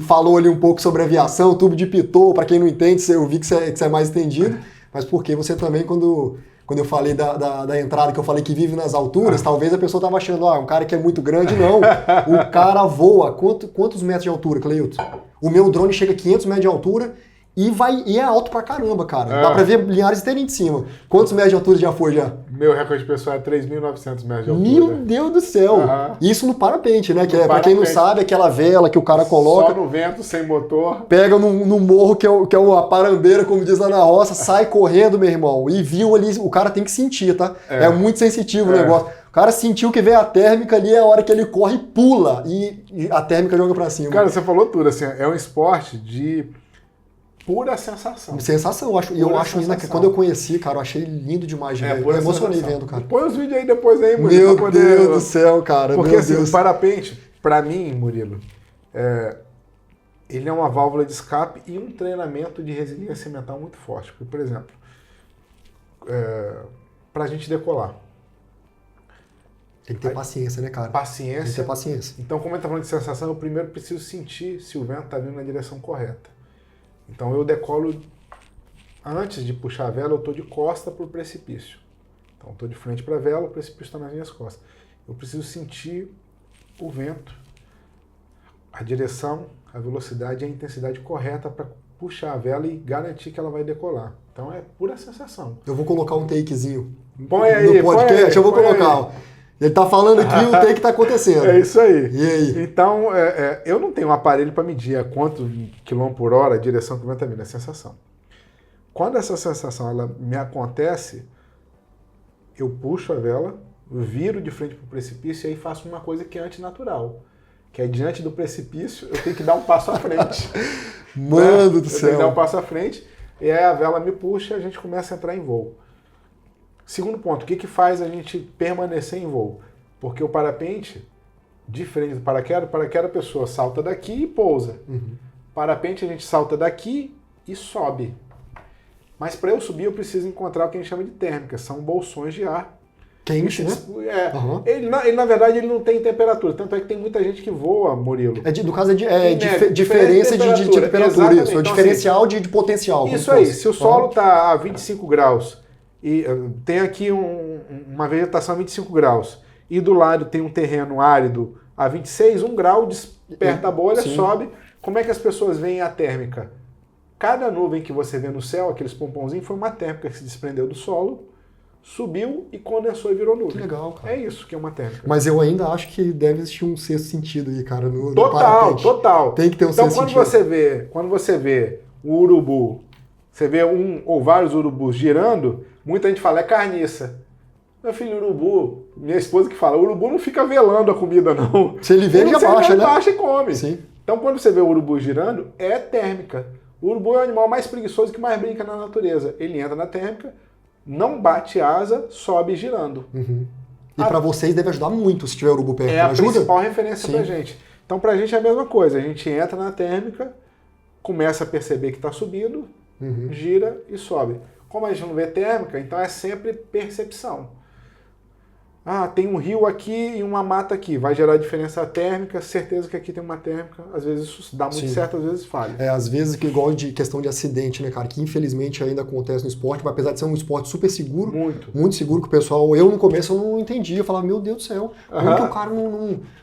falou ali um pouco sobre aviação, tubo de pitot, para quem não entende, eu vi que você é mais entendido, mas porque você também, quando eu falei da entrada, que eu falei que vive nas alturas, talvez a pessoa estava achando, um cara que é muito grande, não. O cara voa. Quantos metros de altura, Cleilton? O meu drone chega a 500 metros de altura e é alto pra caramba, cara. Dá pra ver Linhares inteirinho de cima. Quantos metros de altura já foi já? Meu recorde pessoal é 3.900 metros de altura. Meu Deus do céu! Isso no parapente, né? Pra quem não sabe, aquela vela que o cara coloca... Só no vento, sem motor. Pega no morro, que é uma parambeira, como diz lá na roça, sai correndo, meu irmão. E viu ali, o cara tem que sentir, tá? É muito sensitivo o negócio. O cara sentiu que veio a térmica ali, é a hora que ele corre e pula. E a térmica joga pra cima. Cara, você falou tudo, assim, é um esporte de pura sensação. Sensação, eu acho. E eu acho lindo, quando eu conheci, cara, eu achei lindo demais de ver. Eu emocionei vendo, cara. Põe os vídeos aí depois aí, Murilo. Meu Deus do céu, cara. Porque assim, o parapente, pra mim, Murilo, ele é uma válvula de escape e um treinamento de resiliência mental muito forte. Porque, por exemplo, pra gente decolar. Tem que ter paciência, né, cara? Paciência. Tem que ter paciência. Então, como a gente tá falando de sensação, eu primeiro preciso sentir se o vento tá vindo na direção correta. Então, eu decolo, antes de puxar a vela, eu tô de costa pro precipício. Então, eu tô de frente pra vela, o precipício está nas minhas costas. Eu preciso sentir o vento, a direção, a velocidade e a intensidade correta para puxar a vela e garantir que ela vai decolar. Então, é pura sensação. Eu vou colocar um takezinho põe aí, no podcast, eu vou colocar. Aí. Ele tá falando aqui o take tá acontecendo. É isso aí. E aí? Então, eu não tenho um aparelho para medir a quanto quilômetro por hora a direção que o vento tá vindo, é sensação. Quando essa sensação ela me acontece, eu puxo a vela, viro de frente para o precipício e aí faço uma coisa que é antinatural. Que é diante do precipício, eu tenho que dar um passo à frente. Mano do céu. Eu tenho que dar um passo à frente e aí a vela me puxa e a gente começa a entrar em voo. Segundo ponto, o que faz a gente permanecer em voo? Porque o parapente, diferente do paraquedas, a pessoa salta daqui e pousa. Uhum. Parapente a gente salta daqui e sobe. Mas para eu subir eu preciso encontrar o que a gente chama de térmica, são bolsões de ar. Quente, né? Uhum. Ele, na verdade, ele não tem temperatura. Tanto é que tem muita gente que voa, Murilo. No caso, diferença de temperatura. Exatamente. Isso. Então, diferencial assim, de potencial. Isso aí. Se o solo está a 25 graus e tem aqui uma vegetação a 25 graus e do lado tem um terreno árido a 26, 1 grau, desperta a bolha, sim, sobe. Como é que as pessoas veem a térmica? Cada nuvem que você vê no céu, aqueles pomponzinhos, foi uma térmica que se desprendeu do solo, subiu e condensou e virou nuvem. Que legal, cara. É isso que é uma térmica. Mas eu ainda acho que deve existir um sexto sentido aí, cara, no parapente. Total. Tem que ter um sexto sentido. Então, quando você vê o urubu, você vê um ou vários urubus girando, muita gente fala, é carniça. Meu filho, urubu, minha esposa que fala, o urubu não fica velando a comida, não. Se ele vê, ele já baixa, né? Baixa e come. Sim. Então, quando você vê o urubu girando, é térmica. O urubu é o animal mais preguiçoso que mais brinca na natureza. Ele entra na térmica, não bate asa, sobe girando. Uhum. E para vocês deve ajudar muito se tiver urubu perto. É a ajuda? Principal referência pra gente. Então, pra gente é a mesma coisa. A gente entra na térmica, começa a perceber que está subindo, gira e sobe. Como a gente não vê térmica, então é sempre percepção. Ah, tem um rio aqui e uma mata aqui. Vai gerar diferença térmica, certeza que aqui tem uma térmica. Às vezes isso dá muito certo, às vezes falha. Às vezes que igual de questão de acidente, né, cara? Que infelizmente ainda acontece no esporte, mas apesar de ser um esporte super seguro. Muito seguro, que o pessoal... Eu no começo eu não entendia. Eu falava, meu Deus do céu, como que o cara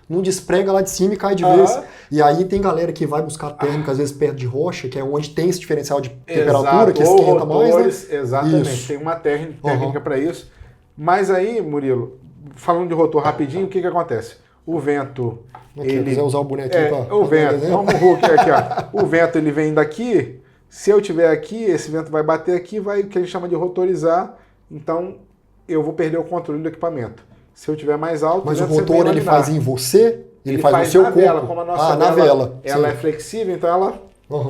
não desprega lá de cima e cai de vez? E aí tem galera que vai buscar térmica, às vezes perto de rocha, que é onde tem esse diferencial de temperatura, que esquenta mais, né? Exatamente, isso. Tem uma técnica para isso. Mas aí, Murilo, falando de rotor rapidinho, o que acontece? O vento... Se quiser usar o bonequinho o vento, vamos no Hulk aqui, ó. O vento ele vem daqui, se eu estiver aqui, esse vento vai bater aqui, vai o que a gente chama de rotorizar, então eu vou perder o controle do equipamento. Se eu estiver mais alto... Mas o rotor ele faz em você? Ele faz no seu corpo? Vela, como a nossa vela ela é flexível, então ela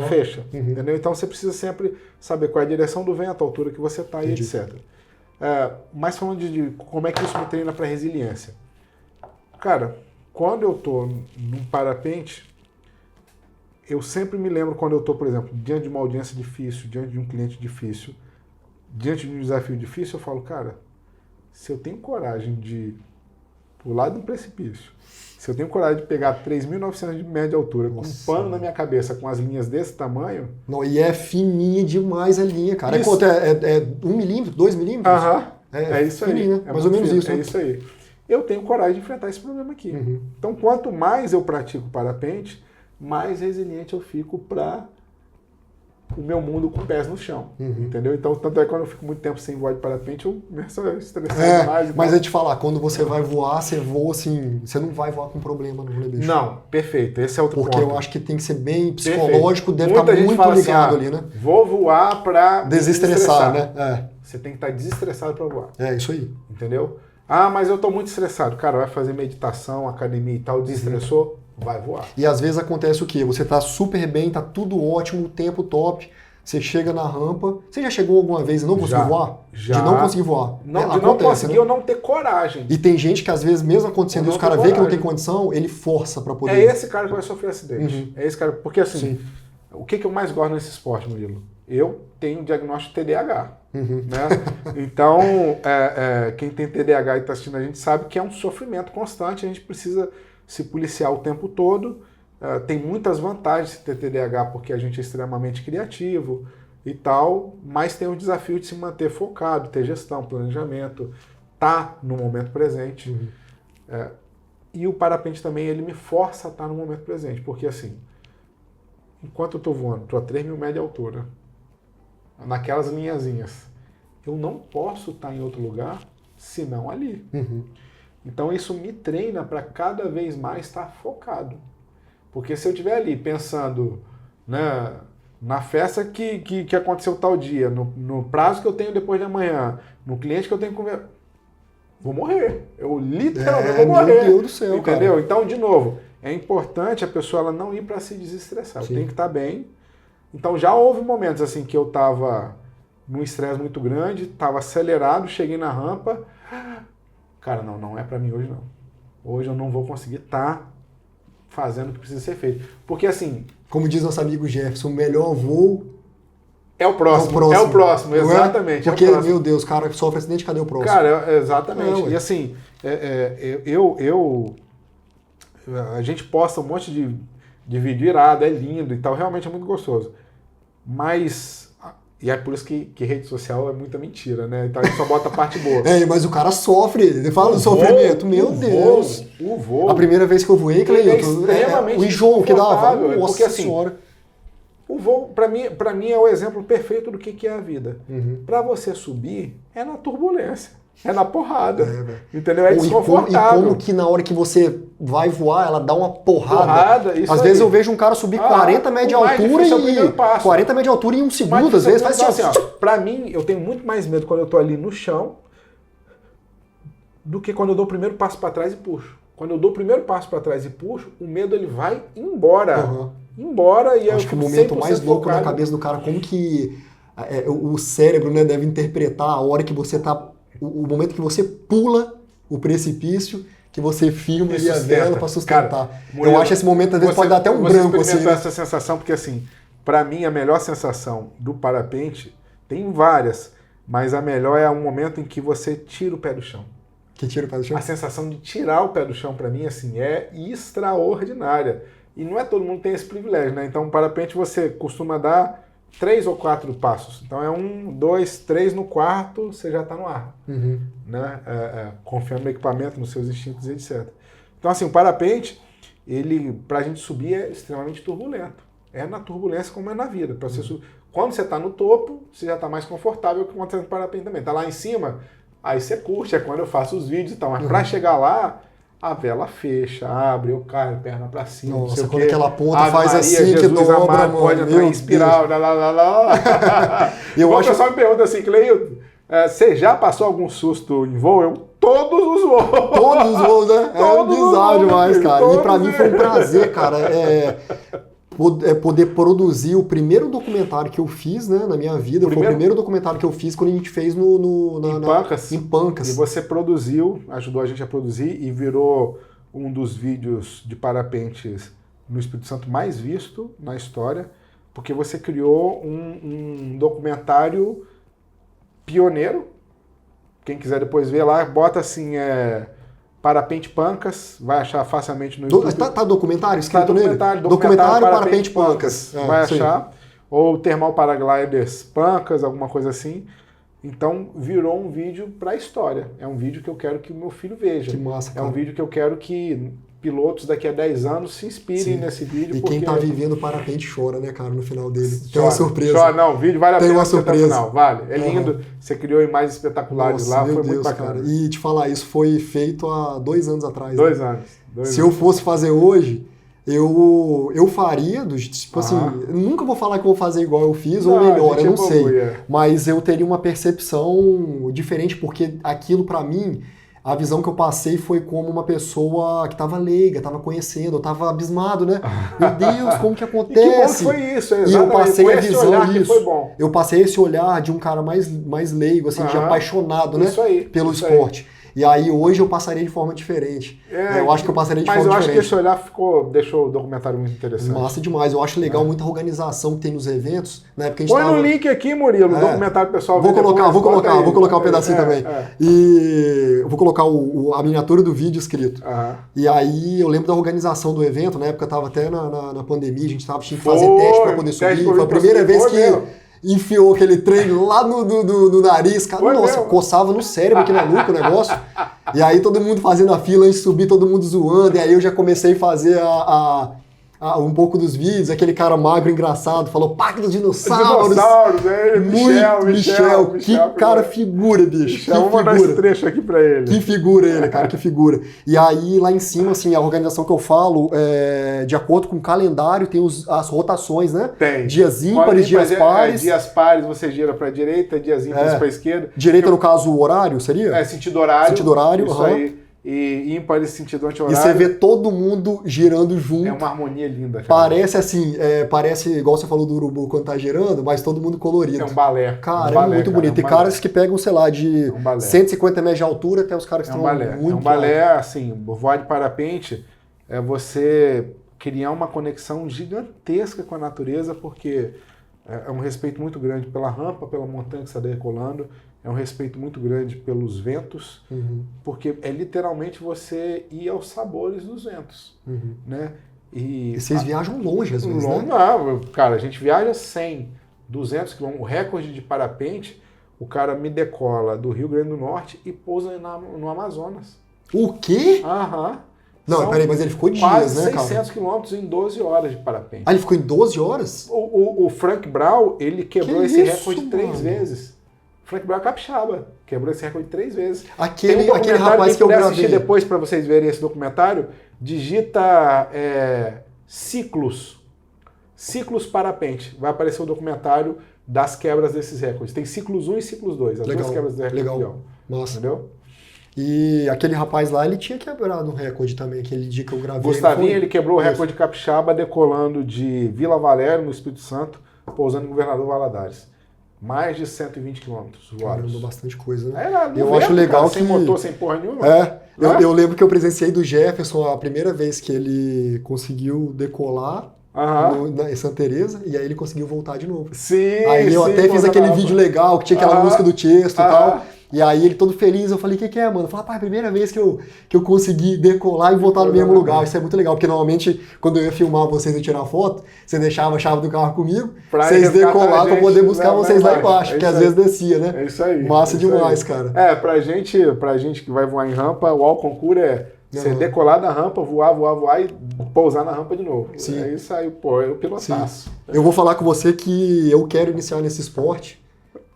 fecha. Entendeu? Então você precisa sempre saber qual é a direção do vento, a altura que você está e etc. Mas falando de como é que isso me treina para resiliência. Cara, quando eu estou num parapente, eu sempre me lembro quando eu estou, por exemplo, diante de uma audiência difícil, diante de um cliente difícil, diante de um desafio difícil, eu falo, cara, se eu tenho coragem de pular de um precipício, se eu tenho coragem de pegar 3.900 de média altura, com um pano na minha cabeça, com as linhas desse tamanho... Não, e é fininha demais a linha, cara. Isso. É 1 milímetro, 2 milímetros? É isso fininha, aí. É mais ou menos isso. É isso aí. Eu tenho coragem de enfrentar esse problema aqui. Então, quanto mais eu pratico parapente, mais resiliente eu fico para o meu mundo com pés no chão. Entendeu? Então, tanto é que quando eu fico muito tempo sem voar de parapente, eu começo a estressar demais. Mas eu te falar, quando você vai voar, você voa assim, você não vai voar com problema, não, né, bicho? Não, perfeito. Esse é outro ponto. Porque eu acho que tem que ser bem psicológico, deve estar muito ligado ali, né? Vou voar para desestressar, né? Você tem que estar desestressado para voar. É, isso aí. Entendeu? Ah, mas eu estou muito estressado. Cara, vai fazer meditação, academia e tal, desestressou, vai voar. E às vezes acontece o quê? Você tá super bem, tá tudo ótimo, o tempo top, Você chega na rampa. Você já chegou alguma vez e não conseguiu voar? Já. De não conseguir voar. Não, de Acontece, não conseguir né? ou não ter coragem. E tem gente que às vezes, mesmo acontecendo Ou isso, não o cara ter vê que não tem coragem. condição, ele força pra poder. É esse cara que vai sofrer acidente. Uhum. É esse cara. Porque assim, Sim. o que eu mais gosto nesse esporte, Murilo? Eu tenho diagnóstico de TDAH. Uhum. Né? Então, quem tem TDAH e está assistindo a gente sabe que é um sofrimento constante, a gente precisa se policiar o tempo todo. Tem muitas vantagens de ter TDAH porque a gente é extremamente criativo e tal, mas tem o desafio de se manter focado, ter gestão, planejamento, tá no momento presente. Uhum. E o parapente também, ele me força a estar no momento presente, porque assim, enquanto eu estou voando, estou a 3.000 metros de altura, naquelas linhazinhas, eu não posso estar em outro lugar senão ali. Uhum. Então isso me treina para cada vez mais estar focado. Porque se eu estiver ali pensando, né, na festa que aconteceu tal dia, no prazo que eu tenho depois de amanhã, no cliente que eu tenho que conversar, vou morrer. Eu literalmente vou morrer. Meu Deus do céu, entendeu? cara. Então, de novo, é importante a pessoa ela não ir para se desestressar. Sim. Eu tenho que estar bem. Então já houve momentos assim que eu estava num estresse muito grande, estava acelerado, cheguei na rampa. Cara, não é para mim hoje não. Hoje eu não vou conseguir estar fazendo o que precisa ser feito. Porque assim... Como diz nosso amigo Jefferson, o melhor voo é o próximo. é o próximo, exatamente. Porque, é o próximo. meu Deus, o cara sofre acidente, cadê o próximo? Cara, exatamente. Não, e assim, a gente posta um monte de vídeo irado, é lindo e tal, realmente é muito gostoso. Mas... E é por isso que rede social é muita mentira, né? Então a gente só bota a parte boa. Mas o cara sofre, ele fala do sofrimento, meu Deus. O voo. A primeira vez que eu voei, Cleilton, extremamente o enjoo que dava, confortável, nossa porque, assim, senhora. O voo, pra mim, é o exemplo perfeito do que é a vida. Uhum. Pra você subir, é na turbulência, é na porrada, entendeu? Pô, É desconfortável. E como que na hora que você vai voar, ela dá uma porrada. Isso às aí. vezes eu vejo um cara subir 40 metros de altura e 40 metros de altura em um segundo, às vezes faz assim, ó. Pra mim, eu tenho muito mais medo quando eu tô ali no chão do que quando eu dou o primeiro passo pra trás e puxo. Quando eu dou o primeiro passo pra trás e puxo, o medo ele vai embora. Uhum. Embora e acho que o momento mais louco na cabeça do cara, como que o cérebro, né, deve interpretar a hora que você tá, o momento que você pula o precipício, que você firma ali a vela para sustentar. Cara, eu acho esse momento às vezes pode dar até um branco assim. Né? Essa sensação porque assim, para mim a melhor sensação do parapente tem várias, mas a melhor é o momento em que você tira o pé do chão. Que tira o pé do chão? A sensação de tirar o pé do chão para mim assim é extraordinária. E não é todo mundo que tem esse privilégio, né? Então, o parapente você costuma dar 3 ou 4 passos. Então, é 1, 2, 3 no quarto, você já está no ar. Uhum. Né? Confiando no equipamento, nos seus instintos, etc. Então, assim, o parapente, ele, pra gente subir, é extremamente turbulento. É na turbulência como é na vida. Pra você subir. Quando você está no topo, você já está mais confortável que quando você está no parapente também. Está lá em cima, aí você curte, é quando eu faço os vídeos e tal. Mas para chegar lá, a vela fecha, abre, eu caio, perna pra cima. Nossa, quando aquela ponta faz Maria, assim, Jesus que dobra, amado, mano. pode entrar em espiral, O pessoal me pergunta assim, Cleilton, você já passou algum susto em voo? Todos os voos. Todos os voos, né? É bizarro demais, cara. E pra mim foi um prazer, cara, poder produzir o primeiro documentário que eu fiz, né, na minha vida. Foi o primeiro documentário que eu fiz quando a gente fez em Pancas. E você produziu, ajudou a gente a produzir e virou um dos vídeos de parapentes no Espírito Santo mais visto na história, porque você criou um documentário pioneiro. Quem quiser depois ver lá, bota assim, Parapente Pancas, vai achar facilmente no YouTube. Tá documentário escrito nele? Documentário Parapente Pancas. Vai achar. Ou Thermal Paragliders Pancas, alguma coisa assim. Então, virou um vídeo para a história. É um vídeo que eu quero que o meu filho veja. Que massa, cara. É um vídeo que eu quero que pilotos daqui a 10 anos se inspirem nesse vídeo. E quem tá vivendo o parapente chora, né, cara, no final dele. Chora, tem uma surpresa. Chora, não, o vídeo vale a pena. Tem uma surpresa. Final, vale. É lindo. Você criou imagens espetaculares. Nossa, lá, foi Deus, muito bacana. Cara. E te falar, isso foi feito há 2 anos atrás. 2 né? anos. Se eu fosse fazer hoje, eu faria, tipo assim, nunca vou falar que vou fazer igual eu fiz ou melhor, eu não sei. Mas eu teria uma percepção diferente, porque aquilo pra mim, a visão que eu passei foi como uma pessoa que estava leiga, estava conhecendo, eu estava abismado, né? Meu Deus, como que E que bom que acontece? foi isso, E eu exatamente. passei Foi a esse visão olhar que isso. foi bom. Eu passei esse olhar de um cara mais leigo, assim, de Aham. apaixonado, né? Isso aí, Pelo isso esporte. E aí hoje eu passaria de forma diferente. Eu acho que eu passaria de mas forma eu acho que diferente. esse olhar deixou o documentário muito interessante. Massa demais. Eu acho legal muita organização que tem nos eventos. Na época a gente Põe tava... no link aqui, Murilo, o documentário pessoal. Vou colocar um pedacinho também. É. E eu vou colocar a miniatura do vídeo escrito. Aham. E aí eu lembro da organização do evento, na época eu tava até na pandemia, a gente tinha que Foi, fazer teste para poder teste subir. pra Foi a primeira subir, vez foi que mesmo. enfiou aquele trem lá no nariz, cara. Foi Nossa, mesmo. coçava no cérebro aqui na nuca o negócio. E aí todo mundo fazendo a fila antes de subir, todo mundo zoando. E aí eu já comecei a fazer um pouco dos vídeos, aquele cara magro, engraçado, falou Parque dos Dinossauros. Dinossauros, é, Michel. Que cara figura, bicho. Michel, vamos mandar esse trecho aqui pra ele. Que figura ele, cara, que figura. E aí, lá em cima, assim, a organização que eu falo, de acordo com o calendário, tem as rotações, né? Tem. Dias ímpares, dias pares. Dias pares você gira pra direita, dias ímpares pra esquerda. Direita, no caso, o horário, seria? Sentido horário. Sentido horário, isso aí. E ímpares, sentido anti-horário. E você vê todo mundo girando junto. É uma harmonia linda, cara. Parece assim, parece igual você falou do urubu quando tá girando, mas todo mundo colorido. É um balé. Cara, é muito bonito. Tem caras que pegam, sei lá, de 150 metros de altura até os caras que estão muito... É um balé, assim, voar de parapente é você criar uma conexão gigantesca com a natureza, porque é um respeito muito grande pela rampa, pela montanha que você está decolando, é um respeito muito grande pelos ventos, porque é literalmente você ir aos sabores dos ventos, né? E vocês viajam longe às vezes, né? Não, cara, a gente viaja 100, 200 quilômetros. O recorde de parapente, o cara me decola do Rio Grande do Norte e pousa no Amazonas. O quê? Aham. Não, peraí, mas ele ficou dias, quase né, cara? 600 quilômetros em 12 horas de parapente. Ah, ele ficou em 12 horas? O Frank Brown, ele quebrou esse recorde 3 mano? vezes. Frank Brown é capixaba, quebrou esse recorde 3 vezes. Aquele rapaz que eu gravei. Assistir depois para vocês verem esse documentário, digita ciclos parapente. Vai aparecer o documentário das quebras desses recordes. Tem ciclos 1 e ciclos 2, as duas quebras do recorde mundial. Nossa. Entendeu? E aquele rapaz lá, ele tinha quebrado um recorde também, aquele dia que eu gravei. Gustavinho, ele quebrou o recorde capixaba decolando de Vila Valério, no Espírito Santo, pousando em Governador Valadares. Mais de 120 quilômetros voados. Caramba, bastante coisa, né? Eu acho legal cara, que... Sem motor, sem porra nenhuma. Eu lembro que eu presenciei do Jefferson a primeira vez que ele conseguiu decolar em Santa Teresa, e aí ele conseguiu voltar de novo. Aí eu até fiz aquele vídeo legal, que tinha aquela música do Tiesto e tal. E aí ele todo feliz, eu falei, o que é, mano? Eu falei, a primeira vez que eu consegui decolar e voltar no mesmo lugar. Isso é muito legal, porque normalmente quando eu ia filmar vocês e tirar foto, você deixava a chave do carro comigo, vocês decolaram pra poder buscar vocês lá embaixo, porque às vezes descia, né? É isso aí. Massa demais, cara. Pra gente que vai voar em rampa, o Alconcur é você decolar da rampa, voar e pousar na rampa de novo. Sim. É isso aí, pô, é o pilotaço. Eu vou falar com você que eu quero iniciar nesse esporte.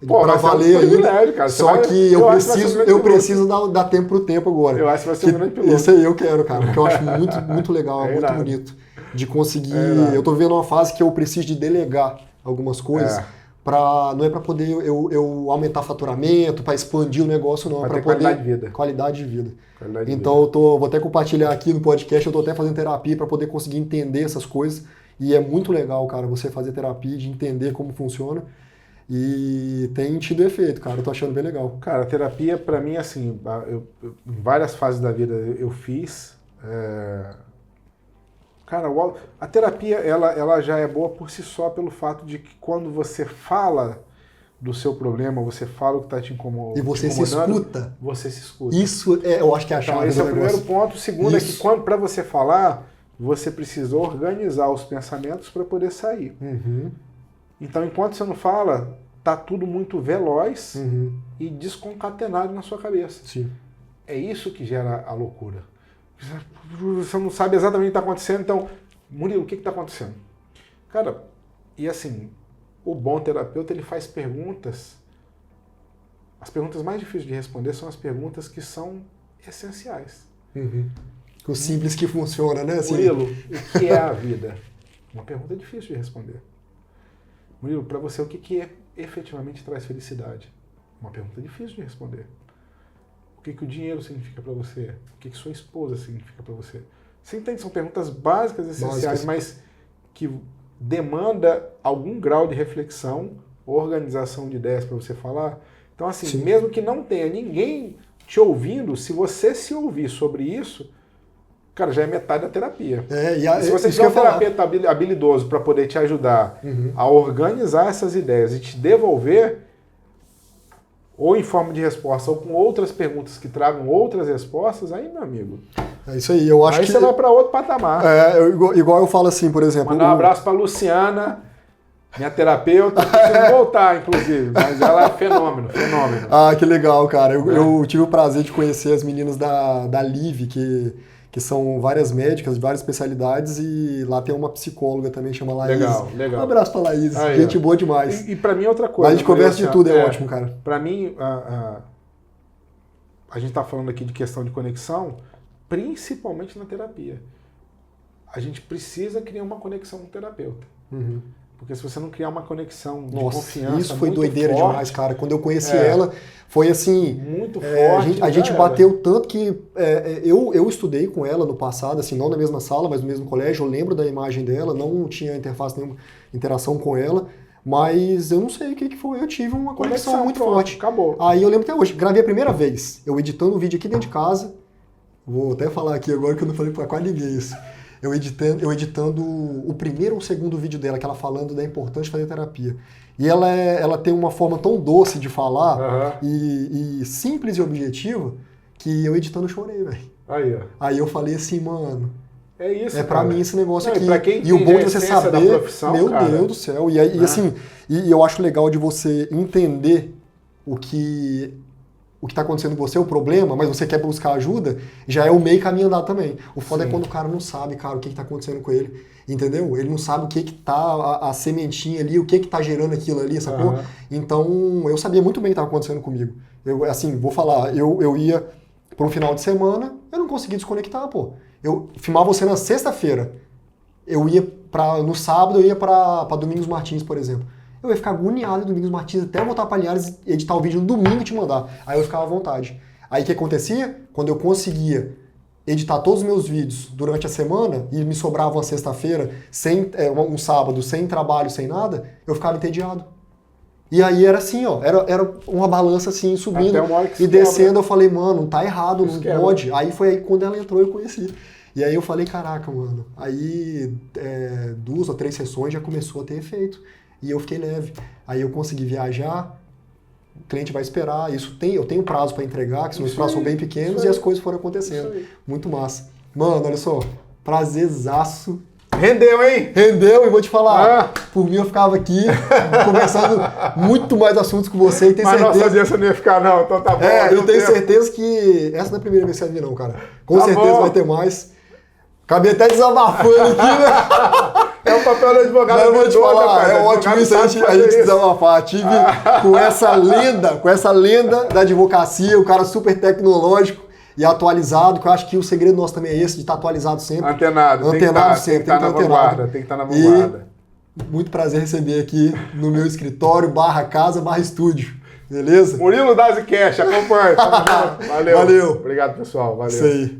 Pô, pra valer ainda, cara. Só que eu preciso dar tempo pro tempo agora. Eu acho que vai ser um grande piloto. Isso aí eu quero, cara, porque eu acho muito, muito legal, muito bonito. De conseguir... Eu tô vivendo uma fase que eu preciso de delegar algumas coisas. Não é para poder eu aumentar faturamento, para expandir o negócio, não. É para poder... Qualidade de vida. Então vou até compartilhar aqui no podcast, eu tô até fazendo terapia para poder conseguir entender essas coisas. E é muito legal, cara, você fazer terapia, de entender como funciona. E tem tido efeito, cara. Eu tô achando bem legal. Cara, a terapia, pra mim, assim, em várias fases da vida eu fiz. Cara, a terapia, ela já é boa por si só, pelo fato de que quando você fala do seu problema, você fala o que tá te incomodando. E você se escuta. Você se escuta. Isso, eu acho que é a chave do negócio. Esse é o primeiro ponto. O segundo é que, para você falar, você precisa organizar os pensamentos para poder sair. Então, enquanto você não fala, tá tudo muito veloz e desconcatenado na sua cabeça. Sim. É isso que gera a loucura. Você não sabe exatamente o que está acontecendo, então, Murilo, o que está acontecendo? Cara, e assim, o bom terapeuta, ele faz perguntas. As perguntas mais difíceis de responder são as perguntas que são essenciais. O simples que funciona, né? Assim... Murilo, o que é a vida? Uma pergunta difícil de responder. Murilo, para você, o que efetivamente traz felicidade? Uma pergunta difícil de responder. O que o dinheiro significa para você? O que sua esposa significa para você? Você entende? São perguntas básicas, essenciais, mas que demanda algum grau de reflexão, organização de ideias para você falar. Então, assim, Sim. mesmo que não tenha ninguém te ouvindo, se você se ouvir sobre isso, cara, já é metade da terapia. E se você tiver um terapeuta habilidoso para poder te ajudar a organizar essas ideias e te devolver, ou em forma de resposta, ou com outras perguntas que tragam outras respostas, aí, meu amigo... É isso aí, eu acho que... Aí você vai para outro patamar. Igual eu falo assim, por exemplo... Mandar um abraço para Luciana, minha terapeuta, preciso voltar, inclusive, mas ela é fenômeno. Ah, que legal, cara. Eu tive o prazer de conhecer as meninas da Live, que são várias médicas de várias especialidades, e lá tem uma psicóloga também, chama Laís. Legal. Um abraço pra Laís, gente boa demais. E pra mim outra coisa. Mas a gente conversa de tudo, é ótimo, cara. Pra mim, a gente tá falando aqui de questão de conexão, principalmente na terapia. A gente precisa criar uma conexão com o terapeuta. Porque se você não criar uma conexão de confiança, isso foi muito doideira forte, demais, cara. Quando eu conheci ela, foi assim... Muito forte. A gente bateu tanto que... eu estudei com ela no passado, assim, não na mesma sala, mas no mesmo colégio. Eu lembro da imagem dela, não tinha interface nenhuma, interação com ela. Mas eu não sei o que foi. Eu tive uma conexão muito forte. Acabou. Aí eu lembro até hoje. Gravei a primeira vez. Eu editando o vídeo aqui dentro de casa. Vou até falar aqui agora que eu não falei pra quase ninguém isso. Eu editando o primeiro ou o segundo vídeo dela, que ela falando da importância de fazer terapia. E ela tem uma forma tão doce de falar e simples e objetiva que eu editando eu chorei, velho. Aí eu falei assim, mano... É isso, É pra mim esse negócio aqui. E o bom de você saber... Meu cara, Deus do céu. E assim, eu acho legal de você entender o que está acontecendo com você, o problema, mas você quer buscar ajuda, já é o meio caminho andado também. O foda é quando o cara não sabe, cara, o que está acontecendo com ele, entendeu? Ele não sabe o que tá, a sementinha ali, o que tá gerando aquilo ali, sacou? Então, eu sabia muito bem o que estava acontecendo comigo. Eu, assim, vou falar, eu ia para um final de semana, eu não conseguia desconectar, pô. Eu filmava você na sexta-feira, no sábado eu ia para Domingos Martins, por exemplo. Eu ia ficar agoniado em Domingos Martins até voltar para Linhares, editar o vídeo no domingo e te mandar. Aí eu ficava à vontade. Aí o que acontecia? Quando eu conseguia editar todos os meus vídeos durante a semana e me sobrava uma sexta-feira, um sábado, sem trabalho, sem nada, eu ficava entediado. E aí era assim, ó, era uma balança assim, subindo e descendo. Eu falei, mano, tá errado, não pode. Aí foi aí quando ela entrou, eu conheci. E aí eu falei, caraca, mano. Aí 2 ou 3 sessões já começou a ter efeito. E eu fiquei leve. Aí eu consegui viajar, o cliente vai esperar. Eu tenho prazo para entregar, que os prazos são bem pequenos, e as coisas foram acontecendo. Muito massa. Mano, olha só, prazerzaço. Rendeu, hein? Rendeu, e vou te falar, por mim eu ficava aqui conversando muito mais assuntos com você. E tenho certeza... nossa audiência não ia ficar, não, então tá bom. Eu tenho certeza que essa não é a primeira vez que você vai vir, não, cara. Com certeza vai ter mais. Acabei até desabafando aqui, né? É o papel do advogado. Mas eu vou te falar, é ótimo isso a gente desabafar. Tive com essa lenda da advocacia, o cara super tecnológico e atualizado, que eu acho que o segredo nosso também é esse, de estar atualizado sempre. Antenado sempre. Tem que estar na vanguarda, tem que estar na vanguarda. Muito prazer receber aqui no meu escritório, /casa/estúdio. Beleza? Murilo Dazi Cash, acompanha. Valeu. Valeu. Obrigado, pessoal. Valeu. Isso aí.